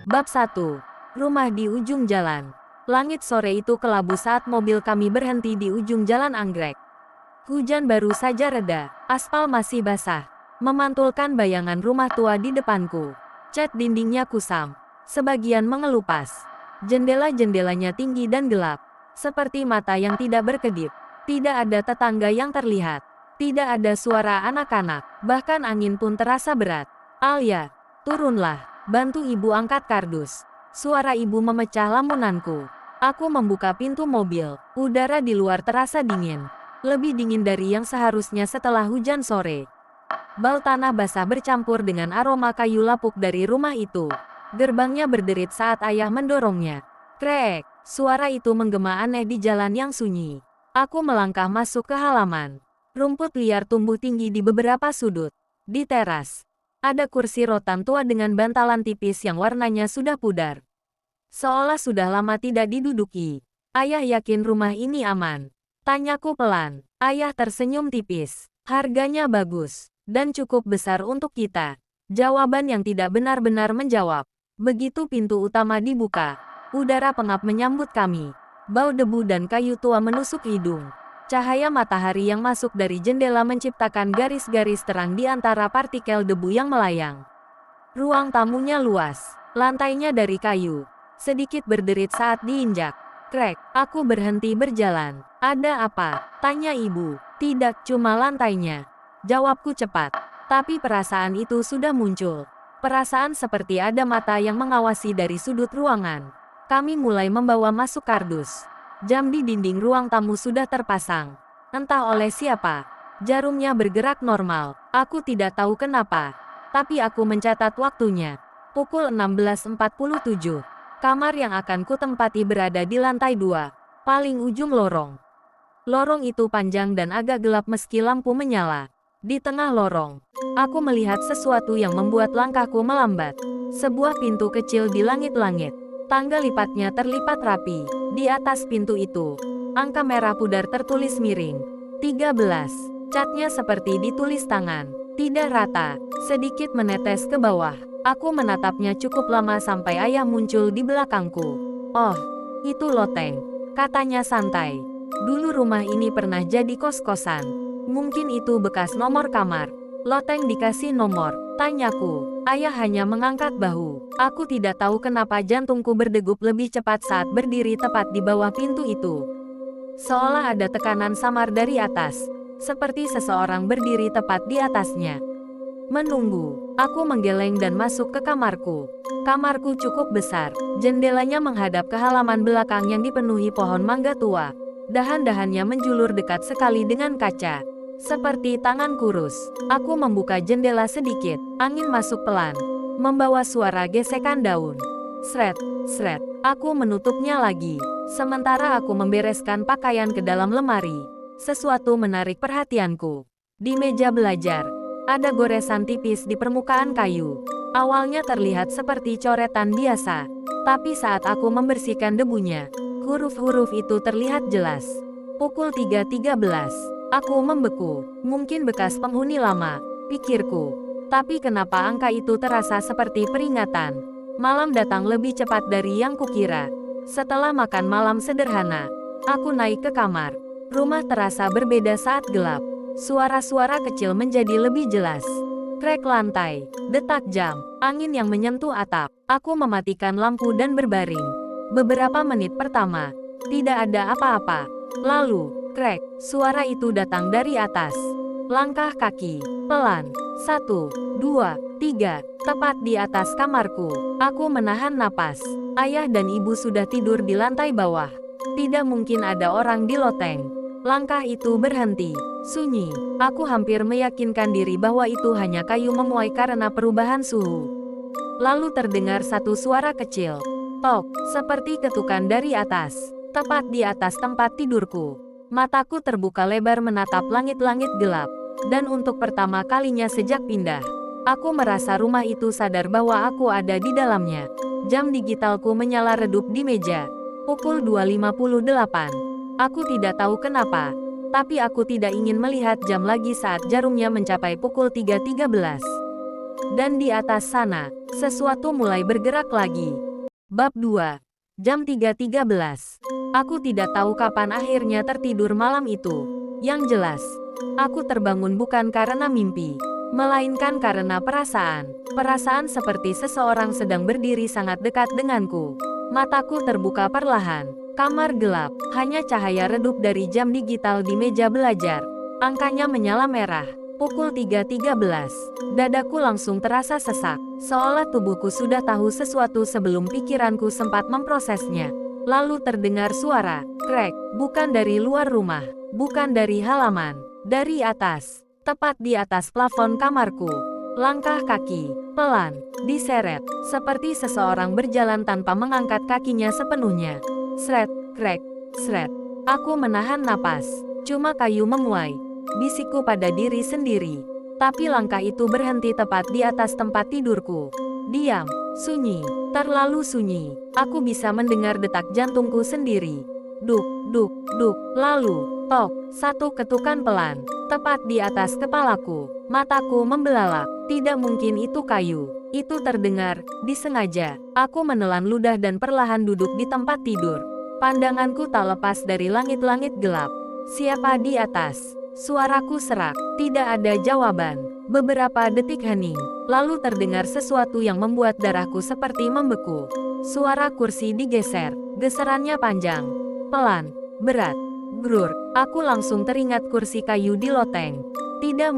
Bab 1. Rumah di ujung jalan. Langit sore itu kelabu saat mobil kami berhenti di ujung jalan anggrek. Hujan baru saja reda, aspal masih basah, memantulkan bayangan rumah tua di depanku. Cat dindingnya kusam, sebagian mengelupas. Jendela-jendelanya tinggi dan gelap, seperti mata yang tidak berkedip. Tidak ada tetangga yang terlihat. Tidak ada suara anak-anak, bahkan angin pun terasa berat. Alia, turunlah. Bantu ibu angkat kardus. Suara ibu memecah lamunanku. Aku membuka pintu mobil. Udara di luar terasa dingin. Lebih dingin dari yang seharusnya setelah hujan sore. Bau tanah basah bercampur dengan aroma kayu lapuk dari rumah itu. Gerbangnya berderit saat ayah mendorongnya. Krek, suara itu menggema aneh di jalan yang sunyi. Aku melangkah masuk ke halaman. Rumput liar tumbuh tinggi di beberapa sudut. Di teras, ada kursi rotan tua dengan bantalan tipis yang warnanya sudah pudar. Seolah sudah lama tidak diduduki. Ayah yakin rumah ini aman? Tanyaku pelan. Ayah tersenyum tipis. Harganya bagus, dan cukup besar untuk kita. Jawaban yang tidak benar-benar menjawab. Begitu pintu utama dibuka, udara pengap menyambut kami. Bau debu dan kayu tua menusuk hidung. Cahaya matahari yang masuk dari jendela menciptakan garis-garis terang di antara partikel debu yang melayang. Ruang tamunya luas, lantainya dari kayu. Sedikit berderit saat diinjak. Krek, aku berhenti berjalan. Ada apa? Tanya ibu. Tidak, cuma lantainya. Jawabku cepat. Tapi perasaan itu sudah muncul. Perasaan seperti ada mata yang mengawasi dari sudut ruangan. Kami mulai membawa masuk kardus. Jam di dinding ruang tamu sudah terpasang. Entah oleh siapa. Jarumnya bergerak normal. Aku tidak tahu kenapa. Tapi aku mencatat waktunya. Pukul 16.47. Kamar yang akan kutempati berada di lantai 2. Paling ujung lorong. Lorong itu panjang dan agak gelap meski lampu menyala. Di tengah lorong, aku melihat sesuatu yang membuat langkahku melambat. Sebuah pintu kecil di langit-langit. Tangga lipatnya terlipat rapi. Di atas pintu itu, angka merah pudar tertulis miring. 13. Catnya seperti ditulis tangan. Tidak rata, sedikit menetes ke bawah. Aku menatapnya cukup lama sampai ayah muncul di belakangku. Oh, itu loteng, katanya santai. Dulu rumah ini pernah jadi kos-kosan. Mungkin itu bekas nomor kamar. Loteng dikasih nomor, tanyaku. Ayah hanya mengangkat bahu. Aku tidak tahu kenapa jantungku berdegup lebih cepat saat berdiri tepat di bawah pintu itu. Seolah ada tekanan samar dari atas, seperti seseorang berdiri tepat di atasnya. Menunggu, aku menggeleng dan masuk ke kamarku. Kamarku cukup besar, jendelanya menghadap ke halaman belakang yang dipenuhi pohon mangga tua. Dahan-dahannya menjulur dekat sekali dengan kaca. Seperti tangan kurus, aku membuka jendela sedikit. Angin masuk pelan, membawa suara gesekan daun. Sret, sret. Aku menutupnya lagi. Sementara aku membereskan pakaian ke dalam lemari. Sesuatu menarik perhatianku. Di meja belajar, ada goresan tipis di permukaan kayu. Awalnya terlihat seperti coretan biasa, tapi saat aku membersihkan debunya, huruf-huruf itu terlihat jelas. Pukul 3.13. Aku membeku. Mungkin bekas penghuni lama, pikirku. Tapi kenapa angka itu terasa seperti peringatan? Malam datang lebih cepat dari yang kukira. Setelah makan malam sederhana, aku naik ke kamar. Rumah terasa berbeda saat gelap. Suara-suara kecil menjadi lebih jelas. Krek lantai, detak jam, angin yang menyentuh atap. Aku mematikan lampu dan berbaring. Beberapa menit pertama, tidak ada apa-apa. Lalu, krek, suara itu datang dari atas. Langkah kaki, pelan. 1, 2, 3, tepat di atas kamarku. Aku menahan napas. Ayah dan ibu sudah tidur di lantai bawah. Tidak mungkin ada orang di loteng. Langkah itu berhenti. Sunyi. Aku hampir meyakinkan diri bahwa itu hanya kayu memuai karena perubahan suhu. Lalu terdengar satu suara kecil. Tok, seperti ketukan dari atas. Tepat di atas tempat tidurku. Mataku terbuka lebar menatap langit-langit gelap. Dan untuk pertama kalinya sejak pindah, aku merasa rumah itu sadar bahwa aku ada di dalamnya. Jam digitalku menyala redup di meja. Pukul 2.58. Aku tidak tahu kenapa, tapi aku tidak ingin melihat jam lagi saat jarumnya mencapai pukul 3.13. Dan di atas sana, sesuatu mulai bergerak lagi. Bab 2. Jam 3.13. Aku tidak tahu kapan akhirnya tertidur malam itu. Yang jelas, aku terbangun bukan karena mimpi, melainkan karena perasaan. Perasaan seperti seseorang sedang berdiri sangat dekat denganku. Mataku terbuka perlahan. Kamar gelap, hanya cahaya redup dari jam digital di meja belajar. Angkanya menyala merah. Pukul 3.13. Dadaku langsung terasa sesak, seolah tubuhku sudah tahu sesuatu sebelum pikiranku sempat memprosesnya. Lalu terdengar suara, krek, bukan dari luar rumah, bukan dari halaman, dari atas, tepat di atas plafon kamarku. Langkah kaki, pelan, diseret, seperti seseorang berjalan tanpa mengangkat kakinya sepenuhnya. Sret, krek, sret. Aku menahan napas, cuma kayu memuai. Bisikku pada diri sendiri. Tapi langkah itu berhenti tepat di atas tempat tidurku. Diam, sunyi, terlalu sunyi. Aku bisa mendengar detak jantungku sendiri. Duk, duk, duk. Lalu, tok, satu ketukan pelan, tepat di atas kepalaku. Mataku membelalak. Tidak mungkin itu kayu. Itu terdengar, disengaja. Aku menelan ludah dan perlahan duduk di tempat tidur. Pandanganku tak lepas dari langit-langit gelap. Siapa di atas? Suaraku serak, tidak ada jawaban. Beberapa detik hening, lalu terdengar sesuatu yang membuat darahku seperti membeku. Suara kursi digeser, geserannya panjang, pelan, berat, grur. Aku langsung teringat kursi kayu di loteng. Tidak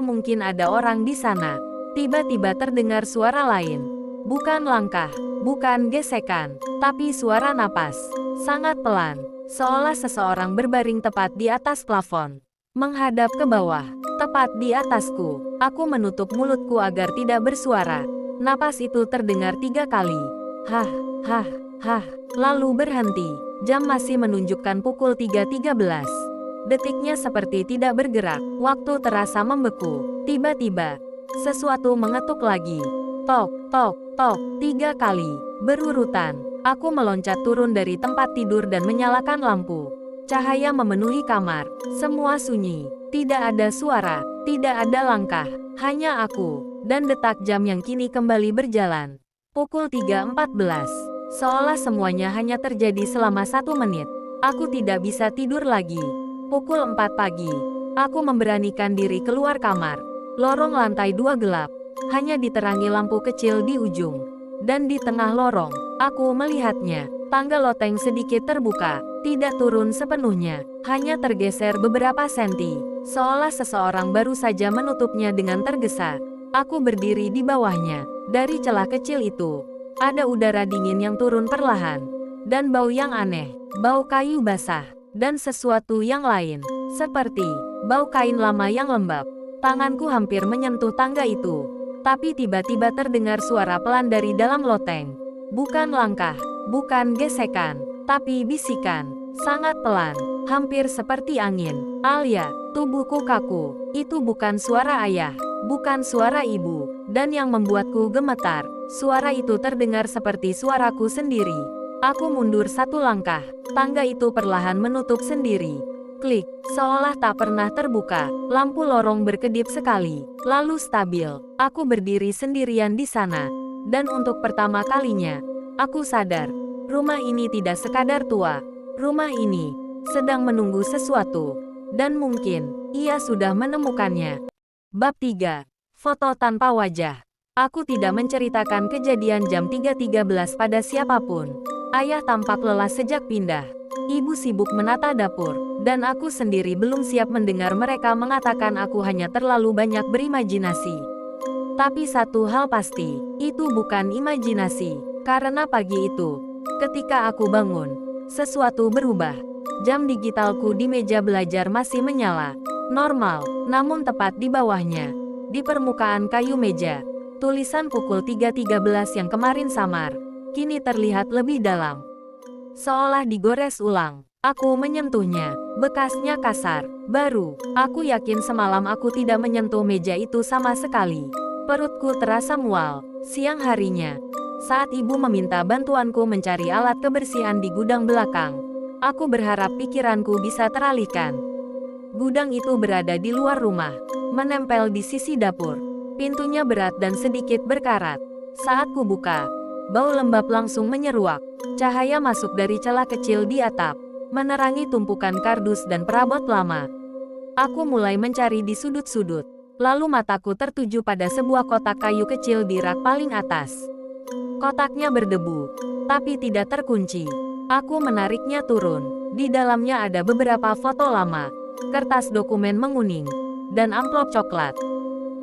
mungkin ada orang di sana. Tiba-tiba terdengar suara lain. Bukan langkah, bukan gesekan, tapi suara napas. Sangat pelan. Seolah seseorang berbaring tepat di atas plafon, menghadap ke bawah, tepat di atasku. Aku menutup mulutku agar tidak bersuara. Napas itu terdengar 3 kali. Hah, hah, hah, lalu berhenti. Jam masih menunjukkan pukul 3.13. Detiknya seperti tidak bergerak, waktu terasa membeku. Tiba-tiba, sesuatu mengetuk lagi. Tok, tok, tok, 3 kali, berurutan. Aku meloncat turun dari tempat tidur dan menyalakan lampu. Cahaya memenuhi kamar. Semua sunyi. Tidak ada suara. Tidak ada langkah. Hanya aku. Dan detak jam yang kini kembali berjalan. Pukul 3.14. Seolah semuanya hanya terjadi selama 1 menit. Aku tidak bisa tidur lagi. Pukul 4 pagi. Aku memberanikan diri keluar kamar. Lorong lantai 2 gelap. Hanya diterangi lampu kecil di ujung. Dan di tengah lorong, aku melihatnya. Tangga loteng sedikit terbuka, tidak turun sepenuhnya, hanya tergeser beberapa senti, seolah seseorang baru saja menutupnya dengan tergesa. Aku berdiri di bawahnya. Dari celah kecil itu, ada udara dingin yang turun perlahan, dan bau yang aneh, bau kayu basah, dan sesuatu yang lain, seperti bau kain lama yang lembab. Tanganku hampir menyentuh tangga itu. Tapi tiba-tiba terdengar suara pelan dari dalam loteng. Bukan langkah, bukan gesekan, tapi bisikan. Sangat pelan, hampir seperti angin. Alia, tubuhku kaku. Itu bukan suara ayah, bukan suara ibu. Dan yang membuatku gemetar, suara itu terdengar seperti suaraku sendiri. Aku mundur 1 langkah, tangga itu perlahan menutup sendiri. Klik, seolah tak pernah terbuka. Lampu lorong berkedip sekali, lalu stabil. Aku berdiri sendirian di sana. Dan untuk pertama kalinya, aku sadar, rumah ini tidak sekadar tua. Rumah ini sedang menunggu sesuatu. Dan mungkin, ia sudah menemukannya. Bab 3. Foto tanpa wajah. Aku tidak menceritakan kejadian jam 3.13 pada siapapun. Ayah tampak lelah sejak pindah. Ibu sibuk menata dapur, dan aku sendiri belum siap mendengar mereka mengatakan aku hanya terlalu banyak berimajinasi. Tapi satu hal pasti, itu bukan imajinasi, karena pagi itu, ketika aku bangun, sesuatu berubah. Jam digitalku di meja belajar masih menyala, normal, namun tepat di bawahnya, di permukaan kayu meja, tulisan pukul 3.13 yang kemarin samar, kini terlihat lebih dalam. Seolah digores ulang. Aku menyentuhnya. Bekasnya kasar, baru. Aku yakin semalam aku tidak menyentuh meja itu sama sekali. Perutku terasa mual. Siang harinya, saat ibu meminta bantuanku mencari alat kebersihan di gudang belakang, aku berharap pikiranku bisa teralihkan. Gudang itu berada di luar rumah, menempel di sisi dapur. Pintunya berat dan sedikit berkarat. Saat ku buka, bau lembab langsung menyeruak. Cahaya masuk dari celah kecil di atap, menerangi tumpukan kardus dan perabot lama. Aku mulai mencari di sudut-sudut. Lalu mataku tertuju pada sebuah kotak kayu kecil di rak paling atas. Kotaknya berdebu, tapi tidak terkunci. Aku menariknya turun. Di dalamnya ada beberapa foto lama, kertas dokumen menguning, dan amplop coklat.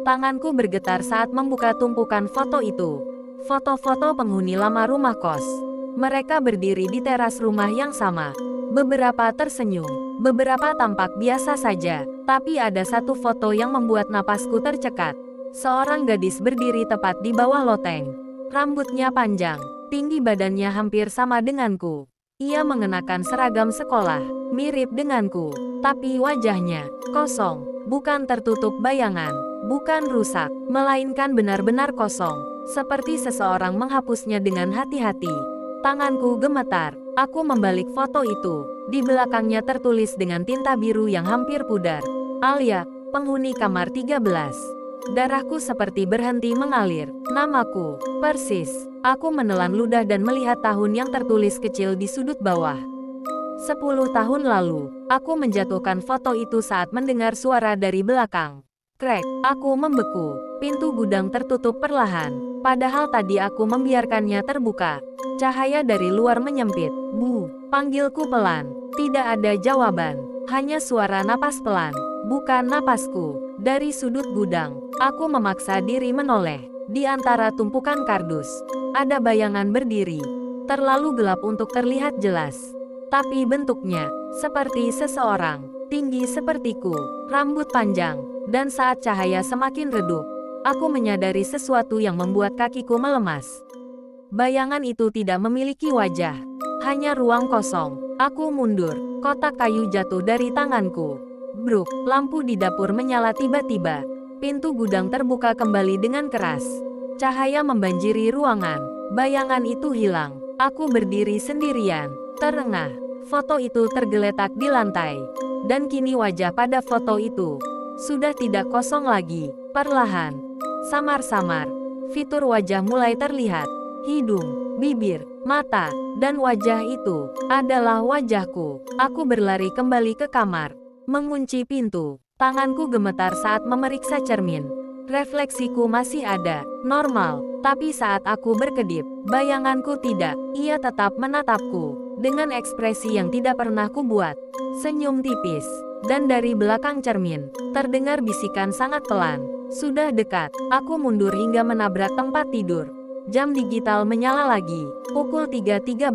Tanganku bergetar saat membuka tumpukan foto itu. Foto-foto penghuni lama rumah kos. Mereka berdiri di teras rumah yang sama. Beberapa tersenyum, beberapa tampak biasa saja, tapi ada satu foto yang membuat napasku tercekat. Seorang gadis berdiri tepat di bawah loteng. Rambutnya panjang, tinggi badannya hampir sama denganku. Ia mengenakan seragam sekolah, mirip denganku, tapi wajahnya kosong, bukan tertutup bayangan, bukan rusak, melainkan benar-benar kosong, seperti seseorang menghapusnya dengan hati-hati. Tanganku gemetar. Aku membalik foto itu. Di belakangnya tertulis dengan tinta biru yang hampir pudar. Alia, penghuni kamar 13. Darahku seperti berhenti mengalir. Namaku, persis. Aku menelan ludah dan melihat tahun yang tertulis kecil di sudut bawah. 10 tahun lalu, aku menjatuhkan foto itu saat mendengar suara dari belakang. Krek, aku membeku. Pintu gudang tertutup perlahan. Padahal tadi aku membiarkannya terbuka. Cahaya dari luar menyempit. Bu, panggilku pelan. Tidak ada jawaban. Hanya suara napas pelan. Bukan napasku. Dari sudut gudang, aku memaksa diri menoleh. Di antara tumpukan kardus, ada bayangan berdiri. Terlalu gelap untuk terlihat jelas. Tapi bentuknya, seperti seseorang. Tinggi sepertiku. Rambut panjang. Dan saat cahaya semakin redup, aku menyadari sesuatu yang membuat kakiku melemas. Bayangan itu tidak memiliki wajah, hanya ruang kosong. Aku mundur, kotak kayu jatuh dari tanganku. Bruk, lampu di dapur menyala tiba-tiba. Pintu gudang terbuka kembali dengan keras. Cahaya membanjiri ruangan. Bayangan itu hilang. Aku berdiri sendirian, terengah. Foto itu tergeletak di lantai. Dan kini wajah pada foto itu sudah tidak kosong lagi. Perlahan, samar-samar, fitur wajah mulai terlihat. Hidung, bibir, mata, dan wajah itu adalah wajahku. Aku berlari kembali ke kamar, mengunci pintu. Tanganku gemetar saat memeriksa cermin. Refleksiku masih ada, normal, tapi saat aku berkedip, bayanganku tidak. Ia tetap menatapku dengan ekspresi yang tidak pernah kubuat. Senyum tipis, dan dari belakang cermin terdengar bisikan sangat pelan. Sudah dekat. Aku mundur hingga menabrak tempat tidur. Jam digital menyala lagi. Pukul 3.13.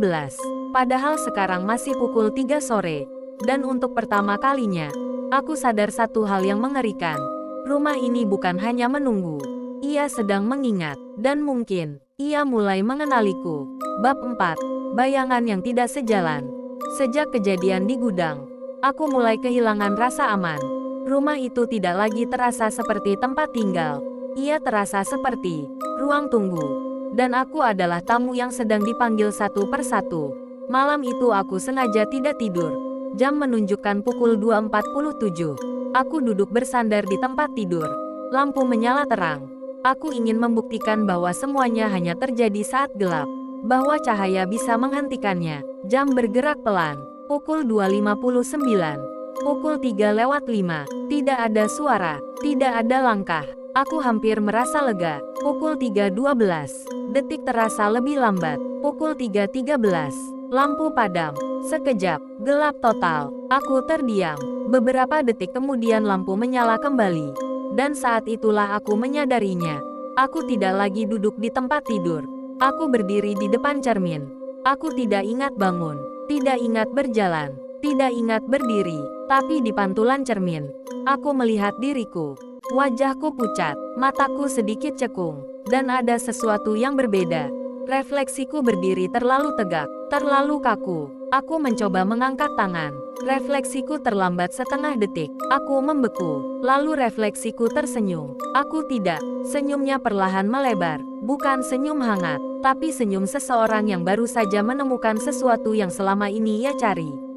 Padahal sekarang masih pukul 3 sore. Dan untuk pertama kalinya, aku sadar satu hal yang mengerikan. Rumah ini bukan hanya menunggu. Ia sedang mengingat. Dan mungkin, ia mulai mengenaliku. Bab 4. Bayangan yang tidak sejalan. Sejak kejadian di gudang, aku mulai kehilangan rasa aman. Rumah itu tidak lagi terasa seperti tempat tinggal. Ia terasa seperti ruang tunggu. Dan aku adalah tamu yang sedang dipanggil satu persatu. Malam itu aku sengaja tidak tidur. Jam menunjukkan pukul 2.47. Aku duduk bersandar di tempat tidur. Lampu menyala terang. Aku ingin membuktikan bahwa semuanya hanya terjadi saat gelap. Bahwa cahaya bisa menghentikannya. Jam bergerak pelan. Pukul 2.59. Pukul 3:05. Tidak ada suara. Tidak ada langkah. Aku hampir merasa lega. Pukul 3:12. Detik terasa lebih lambat. Pukul 3:13. Lampu padam. Sekejap, gelap total. Aku terdiam. Beberapa detik kemudian lampu menyala kembali. Dan saat itulah aku menyadarinya. Aku tidak lagi duduk di tempat tidur. Aku berdiri di depan cermin. Aku tidak ingat bangun. Tidak ingat berjalan. Tidak ingat berdiri. Tapi di pantulan cermin, aku melihat diriku. Wajahku pucat. Mataku sedikit cekung. Dan ada sesuatu yang berbeda. Refleksiku berdiri terlalu tegak. Terlalu kaku. Aku mencoba mengangkat tangan. Refleksiku terlambat setengah detik. Aku membeku. Lalu refleksiku tersenyum. Aku tidak. Senyumnya perlahan melebar. Bukan senyum hangat, tapi senyum seseorang yang baru saja menemukan sesuatu yang selama ini ia cari.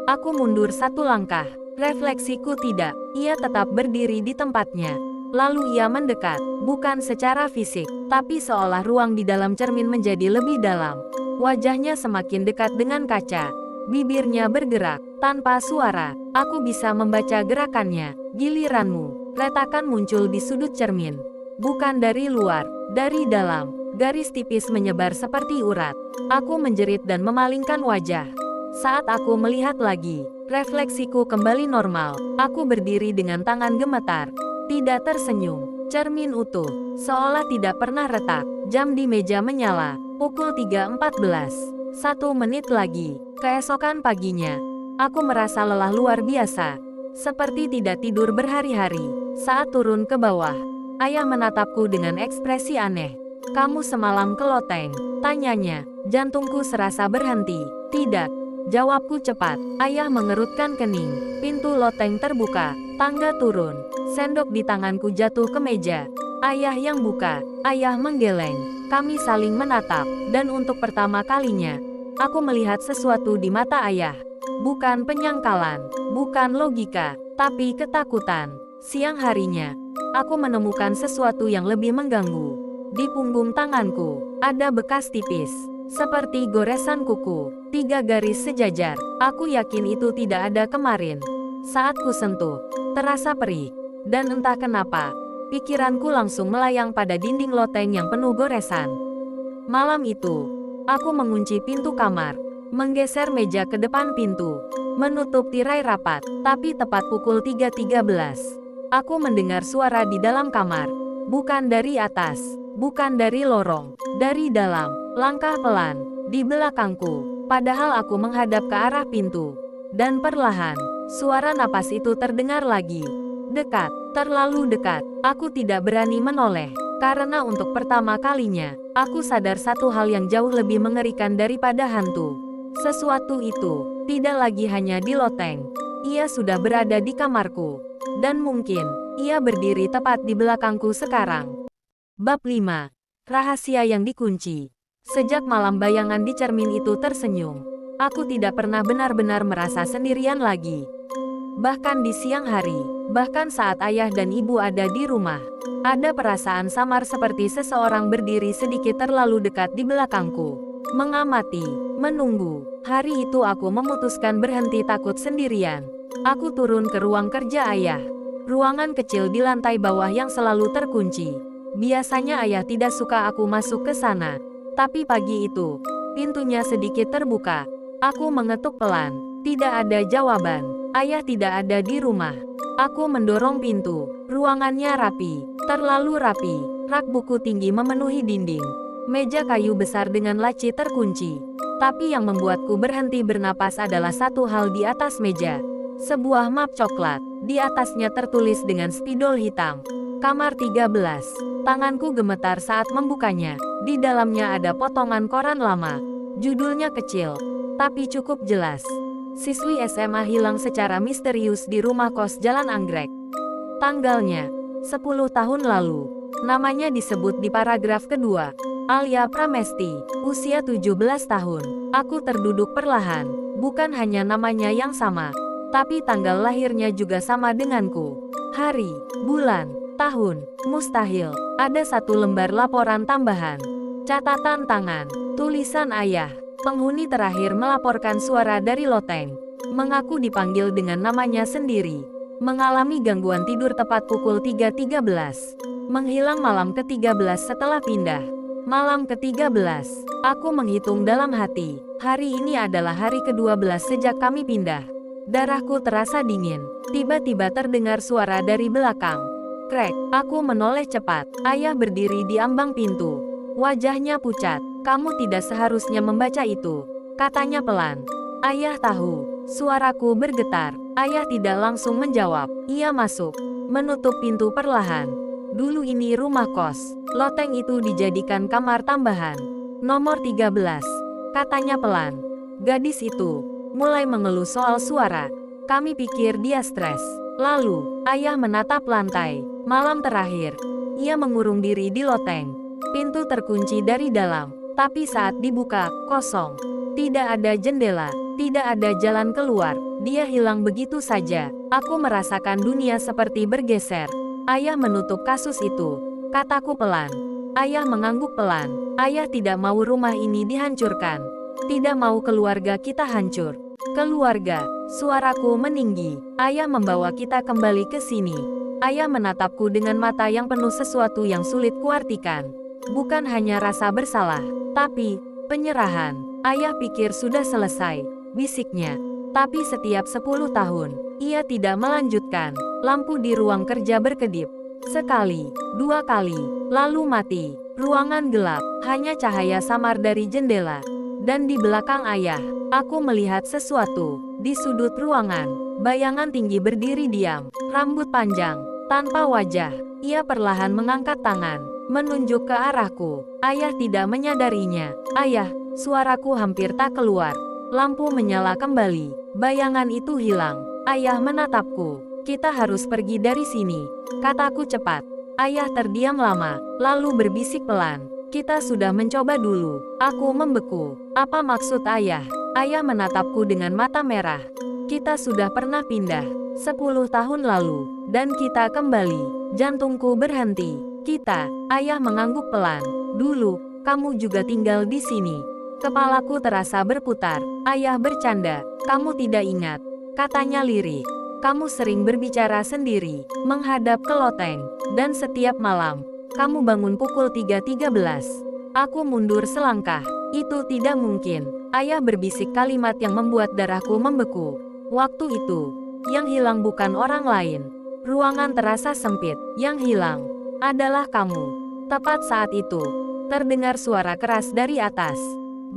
Aku mundur satu langkah. Refleksiku tidak. Ia tetap berdiri di tempatnya. Lalu ia mendekat, bukan secara fisik, tapi seolah ruang di dalam cermin menjadi lebih dalam. Wajahnya semakin dekat dengan kaca. Bibirnya bergerak, tanpa suara. Aku bisa membaca gerakannya. Giliranmu. Retakan muncul di sudut cermin. Bukan dari luar, dari dalam. Garis tipis menyebar seperti urat. Aku menjerit dan memalingkan wajah. Saat aku melihat lagi, refleksiku kembali normal. Aku berdiri dengan tangan gemetar. Tidak tersenyum, cermin utuh, seolah tidak pernah retak. Jam di meja menyala, pukul 3.14. 1 menit lagi, keesokan paginya. Aku merasa lelah luar biasa, seperti tidak tidur berhari-hari. Saat turun ke bawah, ayah menatapku dengan ekspresi aneh. "Kamu semalam ke loteng?" tanyanya. Jantungku serasa berhenti. "Tidak," jawabku cepat. Ayah mengerutkan kening. Pintu loteng terbuka, tangga turun. Sendok di tanganku jatuh ke meja. Ayah yang buka, ayah menggeleng. Kami saling menatap, dan untuk pertama kalinya, aku melihat sesuatu di mata ayah. Bukan penyangkalan, bukan logika, tapi ketakutan. Siang harinya, aku menemukan sesuatu yang lebih mengganggu. Di punggung tanganku, ada bekas tipis, seperti goresan kuku. 3 garis sejajar. Aku yakin itu tidak ada kemarin. Saat ku sentuh, terasa perih. Dan entah kenapa, pikiranku langsung melayang pada dinding loteng yang penuh goresan. Malam itu, aku mengunci pintu kamar, menggeser meja ke depan pintu, menutup tirai rapat, tapi tepat pukul 3.13. Aku mendengar suara di dalam kamar. Bukan dari atas, bukan dari lorong, dari dalam, langkah pelan, di belakangku, padahal aku menghadap ke arah pintu. Dan perlahan, suara napas itu terdengar lagi. Dekat, terlalu dekat. Aku tidak berani menoleh, karena untuk pertama kalinya, aku sadar satu hal yang jauh lebih mengerikan daripada hantu. Sesuatu itu, tidak lagi hanya di loteng. Ia sudah berada di kamarku. Dan mungkin, ia berdiri tepat di belakangku sekarang. Bab 5. Rahasia yang dikunci. Sejak malam bayangan di cermin itu tersenyum, aku tidak pernah benar-benar merasa sendirian lagi. Bahkan di siang hari, bahkan saat ayah dan ibu ada di rumah, ada perasaan samar seperti seseorang berdiri sedikit terlalu dekat di belakangku. Mengamati, menunggu. Hari itu aku memutuskan berhenti takut sendirian. Aku turun ke ruang kerja ayah. Ruangan kecil di lantai bawah yang selalu terkunci. Biasanya ayah tidak suka aku masuk ke sana. Tapi pagi itu, pintunya sedikit terbuka. Aku mengetuk pelan. Tidak ada jawaban. Ayah tidak ada di rumah. Aku mendorong pintu. Ruangannya rapi, terlalu rapi. Rak buku tinggi memenuhi dinding. Meja kayu besar dengan laci terkunci. Tapi yang membuatku berhenti bernapas adalah satu hal di atas meja. Sebuah map coklat. Di atasnya tertulis dengan spidol hitam. Kamar 13. Tanganku gemetar saat membukanya. Di dalamnya ada potongan koran lama. Judulnya kecil, tapi cukup jelas. Siswi SMA hilang secara misterius di rumah kos Jalan Anggrek. Tanggalnya, 10 tahun lalu. Namanya disebut di paragraf kedua. Alia Pramesti, usia 17 tahun. Aku terduduk perlahan. Bukan hanya namanya yang sama, tapi tanggal lahirnya juga sama denganku. Hari, bulan, tahun, mustahil. Ada satu lembar laporan tambahan. Catatan tangan, tulisan ayah. Penghuni terakhir melaporkan suara dari loteng. Mengaku dipanggil dengan namanya sendiri. Mengalami gangguan tidur tepat pukul 3.13. Menghilang malam ke-13 setelah pindah. Malam ke-13. Aku menghitung dalam hati. Hari ini adalah hari ke-12 sejak kami pindah. Darahku terasa dingin. Tiba-tiba terdengar suara dari belakang. Krek, aku menoleh cepat. Ayah berdiri di ambang pintu. Wajahnya pucat. "Kamu tidak seharusnya membaca itu," katanya pelan. Ayah tahu. Suaraku bergetar. Ayah tidak langsung menjawab. Ia masuk, menutup pintu perlahan. Dulu ini rumah kos. Loteng itu dijadikan kamar tambahan. Nomor 13, katanya pelan. Gadis itu mulai mengeluh soal suara. Kami pikir dia stres. Lalu, ayah menatap lantai. Malam terakhir, ia mengurung diri di loteng. Pintu terkunci dari dalam. Tapi saat dibuka, kosong. Tidak ada jendela, tidak ada jalan keluar. Dia hilang begitu saja. Aku merasakan dunia seperti bergeser. Ayah menutup kasus itu, kataku pelan. Ayah mengangguk pelan. Ayah tidak mau rumah ini dihancurkan. Tidak mau keluarga kita hancur. Keluarga, suaraku meninggi. Ayah membawa kita kembali ke sini. Ayah menatapku dengan mata yang penuh sesuatu yang sulit kuartikan. Bukan hanya rasa bersalah, tapi penyerahan. Ayah pikir sudah selesai, bisiknya. Tapi setiap 10 tahun, ia tidak melanjutkan. Lampu di ruang kerja berkedip. Sekali, 2 kali, lalu mati. Ruangan gelap, hanya cahaya samar dari jendela. Dan di belakang ayah, aku melihat sesuatu. Di sudut ruangan, bayangan tinggi berdiri diam. Rambut panjang, tanpa wajah. Ia perlahan mengangkat tangan, menunjuk ke arahku. Ayah tidak menyadarinya. Ayah, suaraku hampir tak keluar. Lampu menyala kembali. Bayangan itu hilang. Ayah menatapku. Kita harus pergi dari sini, kataku cepat. Ayah terdiam lama, lalu berbisik pelan. Kita sudah mencoba dulu. Aku membeku. Apa maksud ayah? Ayah menatapku dengan mata merah. Kita sudah pernah pindah 10 tahun lalu, dan kita kembali. Jantungku berhenti. Kita, ayah mengangguk pelan. Dulu, kamu juga tinggal di sini. Kepalaku terasa berputar. Ayah bercanda. Kamu tidak ingat, katanya lirih. Kamu sering berbicara sendiri, menghadap ke loteng, dan setiap malam, kamu bangun pukul 3.13. Aku mundur selangkah. Itu tidak mungkin. Ayah berbisik kalimat yang membuat darahku membeku. Waktu itu, yang hilang bukan orang lain. Ruangan terasa sempit. Yang hilang adalah kamu. Tepat saat itu, terdengar suara keras dari atas.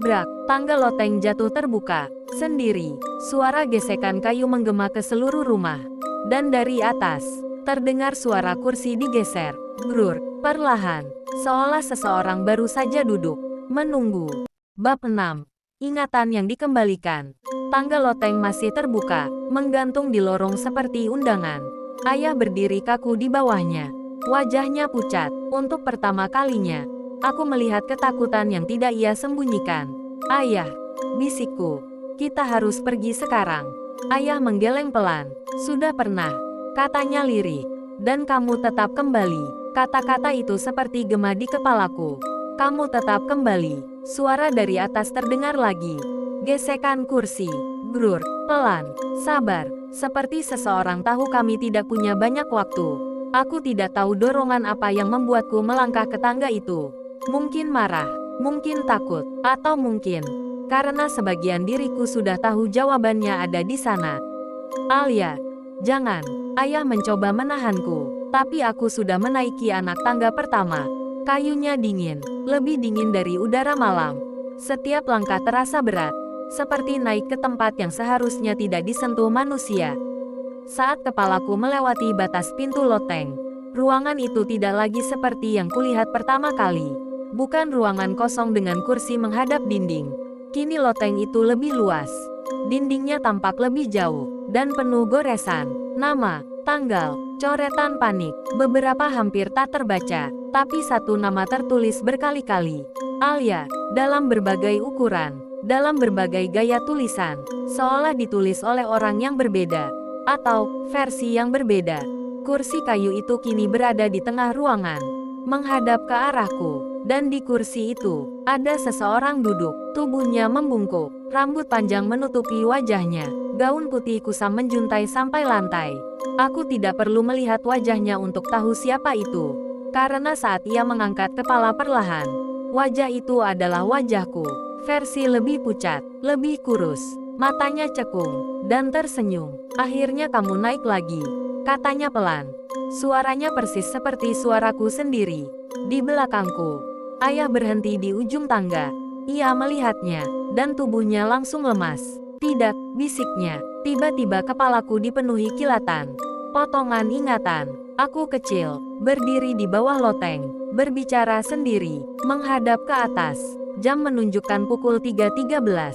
Brak, tangga loteng jatuh terbuka. Sendiri, suara gesekan kayu menggema ke seluruh rumah. Dan dari atas, terdengar suara kursi digeser. Grur, perlahan, seolah seseorang baru saja duduk, menunggu. Bab 6. Ingatan yang dikembalikan. Tangga loteng masih terbuka, menggantung di lorong seperti undangan. Ayah berdiri kaku di bawahnya. Wajahnya pucat. Untuk pertama kalinya, aku melihat ketakutan yang tidak ia sembunyikan. Ayah, bisikku. Kita harus pergi sekarang. Ayah menggeleng pelan. Sudah pernah, katanya lirih. Dan kamu tetap kembali. Kata-kata itu seperti gema di kepalaku. Kamu tetap kembali. Suara dari atas terdengar lagi. Gesekan kursi. Grur, pelan, sabar. Seperti seseorang tahu kami tidak punya banyak waktu. Aku tidak tahu dorongan apa yang membuatku melangkah ke tangga itu. Mungkin marah, mungkin takut, atau mungkin karena sebagian diriku sudah tahu jawabannya ada di sana. Alia, jangan. Ayah mencoba menahanku, tapi aku sudah menaiki anak tangga pertama. Kayunya dingin, lebih dingin dari udara malam. Setiap langkah terasa berat, seperti naik ke tempat yang seharusnya tidak disentuh manusia. Saat kepalaku melewati batas pintu loteng, ruangan itu tidak lagi seperti yang kulihat pertama kali. Bukan ruangan kosong dengan kursi menghadap dinding. Kini loteng itu lebih luas. Dindingnya tampak lebih jauh, dan penuh goresan. Nama, tanggal, coretan panik. Beberapa hampir tak terbaca, tapi satu nama tertulis berkali-kali. Alia, dalam berbagai ukuran, dalam berbagai gaya tulisan, seolah ditulis oleh orang yang berbeda, atau versi yang berbeda. Kursi kayu itu kini berada di tengah ruangan, menghadap ke arahku. Dan di kursi itu, ada seseorang duduk, tubuhnya membungkuk, rambut panjang menutupi wajahnya, gaun putih kusam menjuntai sampai lantai. Aku tidak perlu melihat wajahnya untuk tahu siapa itu, karena saat ia mengangkat kepala perlahan, wajah itu adalah wajahku, versi lebih pucat, lebih kurus, matanya cekung, dan tersenyum. Akhirnya kamu naik lagi, katanya pelan. Suaranya persis seperti suaraku sendiri. Di belakangku, ayah berhenti di ujung tangga. Ia melihatnya, dan tubuhnya langsung lemas. Tidak, bisiknya. Tiba-tiba kepalaku dipenuhi kilatan. Potongan ingatan. Aku kecil, berdiri di bawah loteng, berbicara sendiri, menghadap ke atas. Jam menunjukkan pukul 3.13.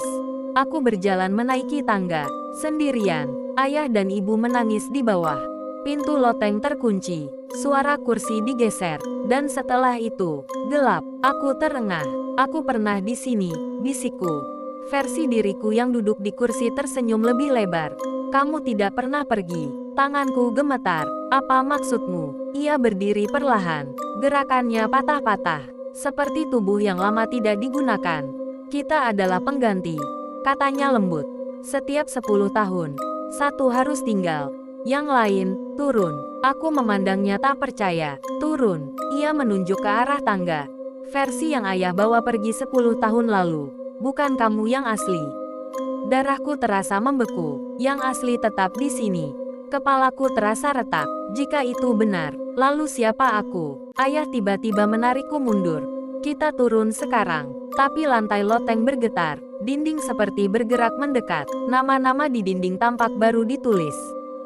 Aku berjalan menaiki tangga, sendirian. Ayah dan ibu menangis di bawah. Pintu loteng terkunci, suara kursi digeser, dan setelah itu, gelap. Aku terengah. Aku pernah di sini, bisikku. Versi diriku yang duduk di kursi tersenyum lebih lebar. Kamu tidak pernah pergi. Tanganku gemetar. Apa maksudmu? Ia berdiri perlahan. Gerakannya patah-patah. Seperti tubuh yang lama tidak digunakan. Kita adalah pengganti. Katanya lembut. Setiap 10 tahun. Satu harus tinggal. Yang lain, turun. Aku memandangnya tak percaya. Turun. Ia menunjuk ke arah tangga. Versi yang ayah bawa pergi 10 tahun lalu. Bukan kamu yang asli. Darahku terasa membeku. Yang asli tetap di sini. Kepalaku terasa retak. Jika itu benar, lalu siapa aku? Ayah tiba-tiba menarikku mundur. Kita turun sekarang. Tapi lantai loteng bergetar. Dinding seperti bergerak mendekat. Nama-nama di dinding tampak baru ditulis.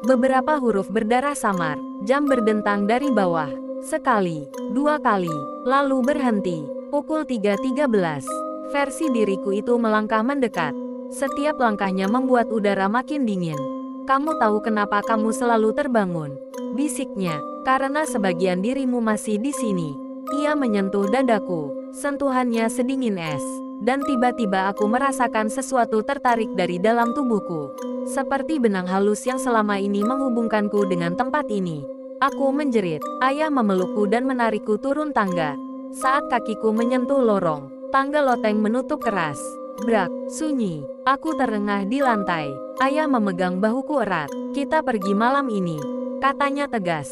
Beberapa huruf berdarah samar. Jam berdentang dari bawah. Sekali, 2 kali, lalu berhenti. Pukul 3.13. Versi diriku itu melangkah mendekat. Setiap langkahnya membuat udara makin dingin. Kamu tahu kenapa kamu selalu terbangun? Bisiknya, karena sebagian dirimu masih di sini. Ia menyentuh dadaku. Sentuhannya sedingin es. Dan tiba-tiba aku merasakan sesuatu tertarik dari dalam tubuhku. Seperti benang halus yang selama ini menghubungkanku dengan tempat ini. Aku menjerit. Ayah memelukku dan menarikku turun tangga. Saat kakiku menyentuh lorong, tangga loteng menutup keras. Brak, sunyi. Aku terengah di lantai. Ayah memegang bahuku erat. Kita pergi malam ini, katanya tegas.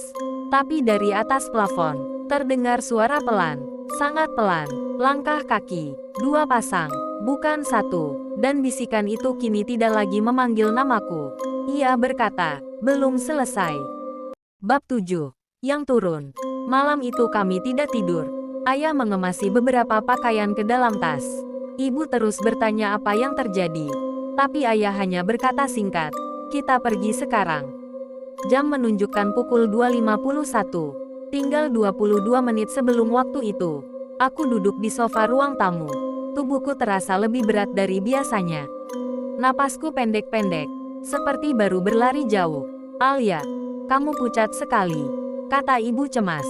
Tapi dari atas plafon, terdengar suara pelan. Sangat pelan. Langkah kaki. 2 pasang. Bukan 1. Dan bisikan itu kini tidak lagi memanggil namaku. Ia berkata, belum selesai. Bab 7. Yang turun. Malam itu kami tidak tidur. Ayah mengemasi beberapa pakaian ke dalam tas. Ibu terus bertanya apa yang terjadi. Tapi ayah hanya berkata singkat, kita pergi sekarang. Jam menunjukkan pukul 2.51. Tinggal 22 menit sebelum waktu itu. Aku duduk di sofa ruang tamu. Tubuhku terasa lebih berat dari biasanya. Napasku pendek-pendek, seperti baru berlari jauh. Alia, kamu pucat sekali, kata ibu cemas.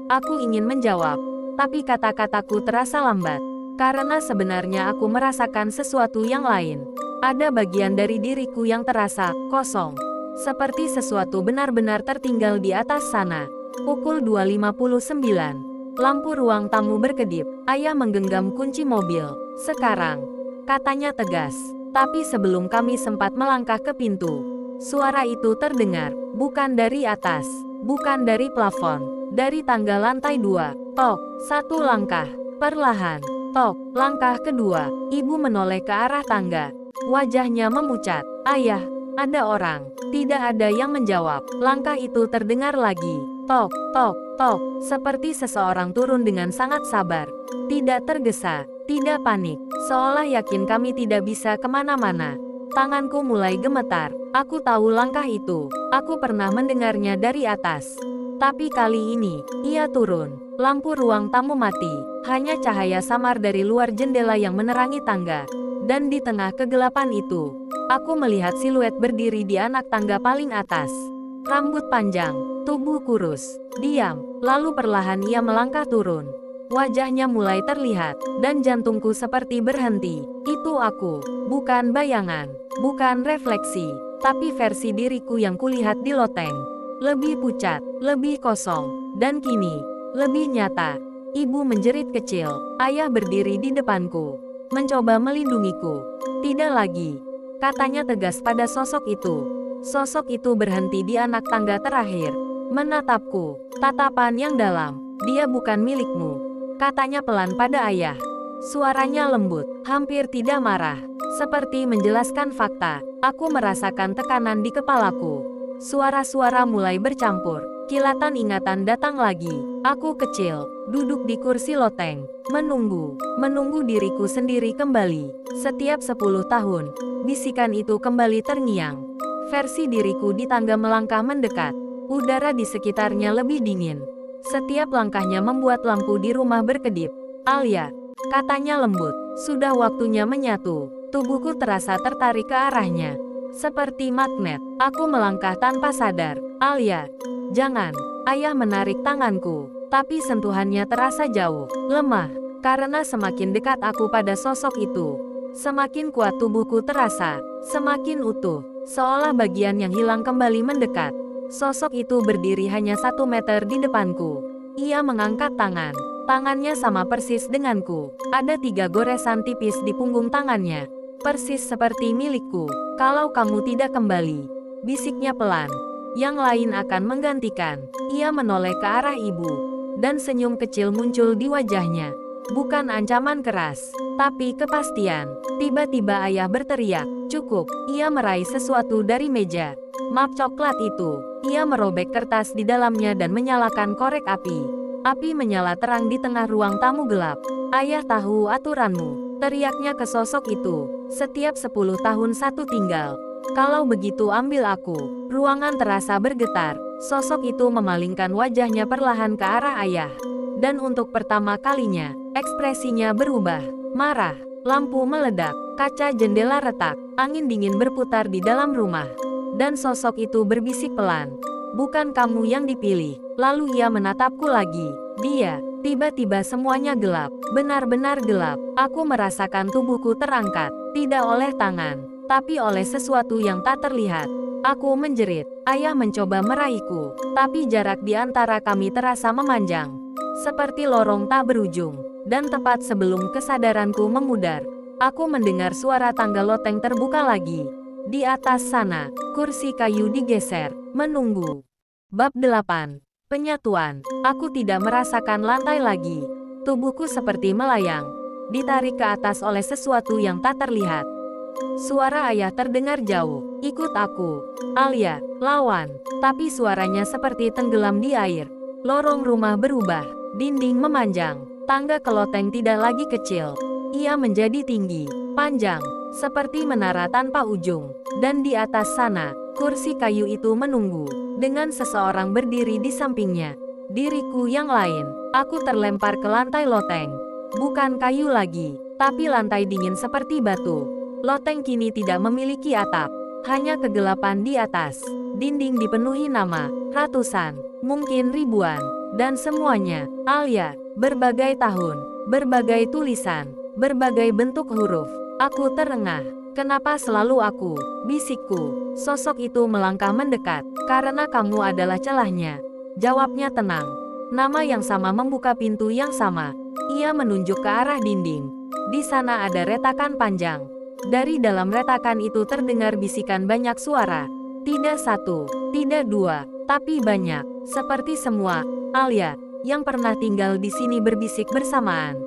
Aku ingin menjawab, tapi kata-kataku terasa lambat. Karena sebenarnya aku merasakan sesuatu yang lain. Ada bagian dari diriku yang terasa kosong. Seperti sesuatu benar-benar tertinggal di atas sana. Pukul 2.59. Lampu ruang tamu berkedip. Ayah menggenggam kunci mobil. Sekarang, katanya tegas. Tapi sebelum kami sempat melangkah ke pintu, suara itu terdengar. Bukan dari atas. Bukan dari plafon. Dari tangga lantai 2. Tok, 1 langkah. Perlahan. Tok, langkah kedua. Ibu menoleh ke arah tangga. Wajahnya memucat. Ayah, ada orang. Tidak ada yang menjawab. Langkah itu terdengar lagi. Tok, tok, tok. Seperti seseorang turun dengan sangat sabar. Tidak tergesa. Tidak panik. Seolah yakin kami tidak bisa kemana-mana. Tanganku mulai gemetar. Aku tahu langkah itu. Aku pernah mendengarnya dari atas. Tapi kali ini, ia turun. Lampu ruang tamu mati. Hanya cahaya samar dari luar jendela yang menerangi tangga. Dan di tengah kegelapan itu, aku melihat siluet berdiri di anak tangga paling atas. Rambut panjang, tubuh kurus, diam. Lalu perlahan ia melangkah turun. Wajahnya mulai terlihat, dan jantungku seperti berhenti. Itu aku, bukan bayangan, bukan refleksi, tapi versi diriku yang kulihat di loteng. Lebih pucat, lebih kosong, dan kini, lebih nyata. Ibu menjerit kecil. Ayah berdiri di depanku, mencoba melindungiku. Tidak lagi, katanya tegas pada sosok itu. Sosok itu berhenti di anak tangga terakhir. Menatapku, tatapan yang dalam. Dia bukan milikmu, katanya pelan pada ayah. Suaranya lembut, hampir tidak marah. Seperti menjelaskan fakta. Aku merasakan tekanan di kepalaku. Suara-suara mulai bercampur. Kilatan ingatan datang lagi. Aku kecil, duduk di kursi loteng, menunggu diriku sendiri kembali. Setiap 10 tahun, bisikan itu kembali terngiang. Versi diriku di tangga melangkah mendekat. Udara di sekitarnya lebih dingin. Setiap langkahnya membuat lampu di rumah berkedip. Alia, katanya lembut, sudah waktunya menyatu. Tubuhku terasa tertarik ke arahnya. Seperti magnet, aku melangkah tanpa sadar. Alia, jangan. Ayah menarik tanganku, tapi sentuhannya terasa jauh, lemah. Karena semakin dekat aku pada sosok itu, semakin kuat tubuhku terasa, semakin utuh. Seolah bagian yang hilang kembali mendekat. Sosok itu berdiri hanya 1 meter di depanku. Ia mengangkat tangan. Tangannya sama persis denganku. Ada 3 goresan tipis di punggung tangannya. Persis seperti milikku. Kalau kamu tidak kembali, bisiknya pelan, yang lain akan menggantikan. Ia menoleh ke arah ibu, dan senyum kecil muncul di wajahnya. Bukan ancaman keras, tapi kepastian. Tiba-tiba ayah berteriak, "Cukup!" Ia meraih sesuatu dari meja. Map coklat itu. Ia merobek kertas di dalamnya dan menyalakan korek api. Api menyala terang di tengah ruang tamu gelap. "Ayah tahu aturanmu," teriaknya ke sosok itu. "Setiap 10 tahun satu tinggal. Kalau begitu ambil aku." Ruangan terasa bergetar. Sosok itu memalingkan wajahnya perlahan ke arah ayah. Dan untuk pertama kalinya, ekspresinya berubah. Marah. Lampu meledak. Kaca jendela retak. Angin dingin berputar di dalam rumah. Dan sosok itu berbisik pelan. "Bukan kamu yang dipilih." Lalu ia menatapku lagi. Dia. Tiba-tiba semuanya gelap. Benar-benar gelap. Aku merasakan tubuhku terangkat. Tidak oleh tangan, tapi oleh sesuatu yang tak terlihat. Aku menjerit. Ayah mencoba meraihku, tapi jarak di antara kami terasa memanjang. Seperti lorong tak berujung. Dan tepat sebelum kesadaranku memudar, aku mendengar suara tangga loteng terbuka lagi. Di atas sana, kursi kayu digeser, menunggu. Bab 8. Penyatuan. Aku tidak merasakan lantai lagi. Tubuhku seperti melayang, ditarik ke atas oleh sesuatu yang tak terlihat. Suara ayah terdengar jauh. "Ikut aku, Alia, lawan." Tapi suaranya seperti tenggelam di air. Lorong rumah berubah. Dinding memanjang. Tangga ke loteng tidak lagi kecil. Ia menjadi tinggi, panjang, seperti menara tanpa ujung. Dan di atas sana, kursi kayu itu menunggu, dengan seseorang berdiri di sampingnya. Diriku yang lain. Aku terlempar ke lantai loteng. Bukan kayu lagi, tapi lantai dingin seperti batu. Loteng kini tidak memiliki atap, hanya kegelapan di atas. Dinding dipenuhi nama, ratusan, mungkin ribuan, dan semuanya, Alia, berbagai tahun, berbagai tulisan, berbagai bentuk huruf. Aku terengah. "Kenapa selalu aku?" bisikku. Sosok itu melangkah mendekat. "Karena kamu adalah celahnya," jawabnya tenang. Nama yang sama membuka pintu yang sama. Ia menunjuk ke arah dinding. Di sana ada retakan panjang. Dari dalam retakan itu terdengar bisikan banyak suara. Tidak satu, tidak dua, tapi banyak. Seperti semua, Alia, yang pernah tinggal di sini berbisik bersamaan.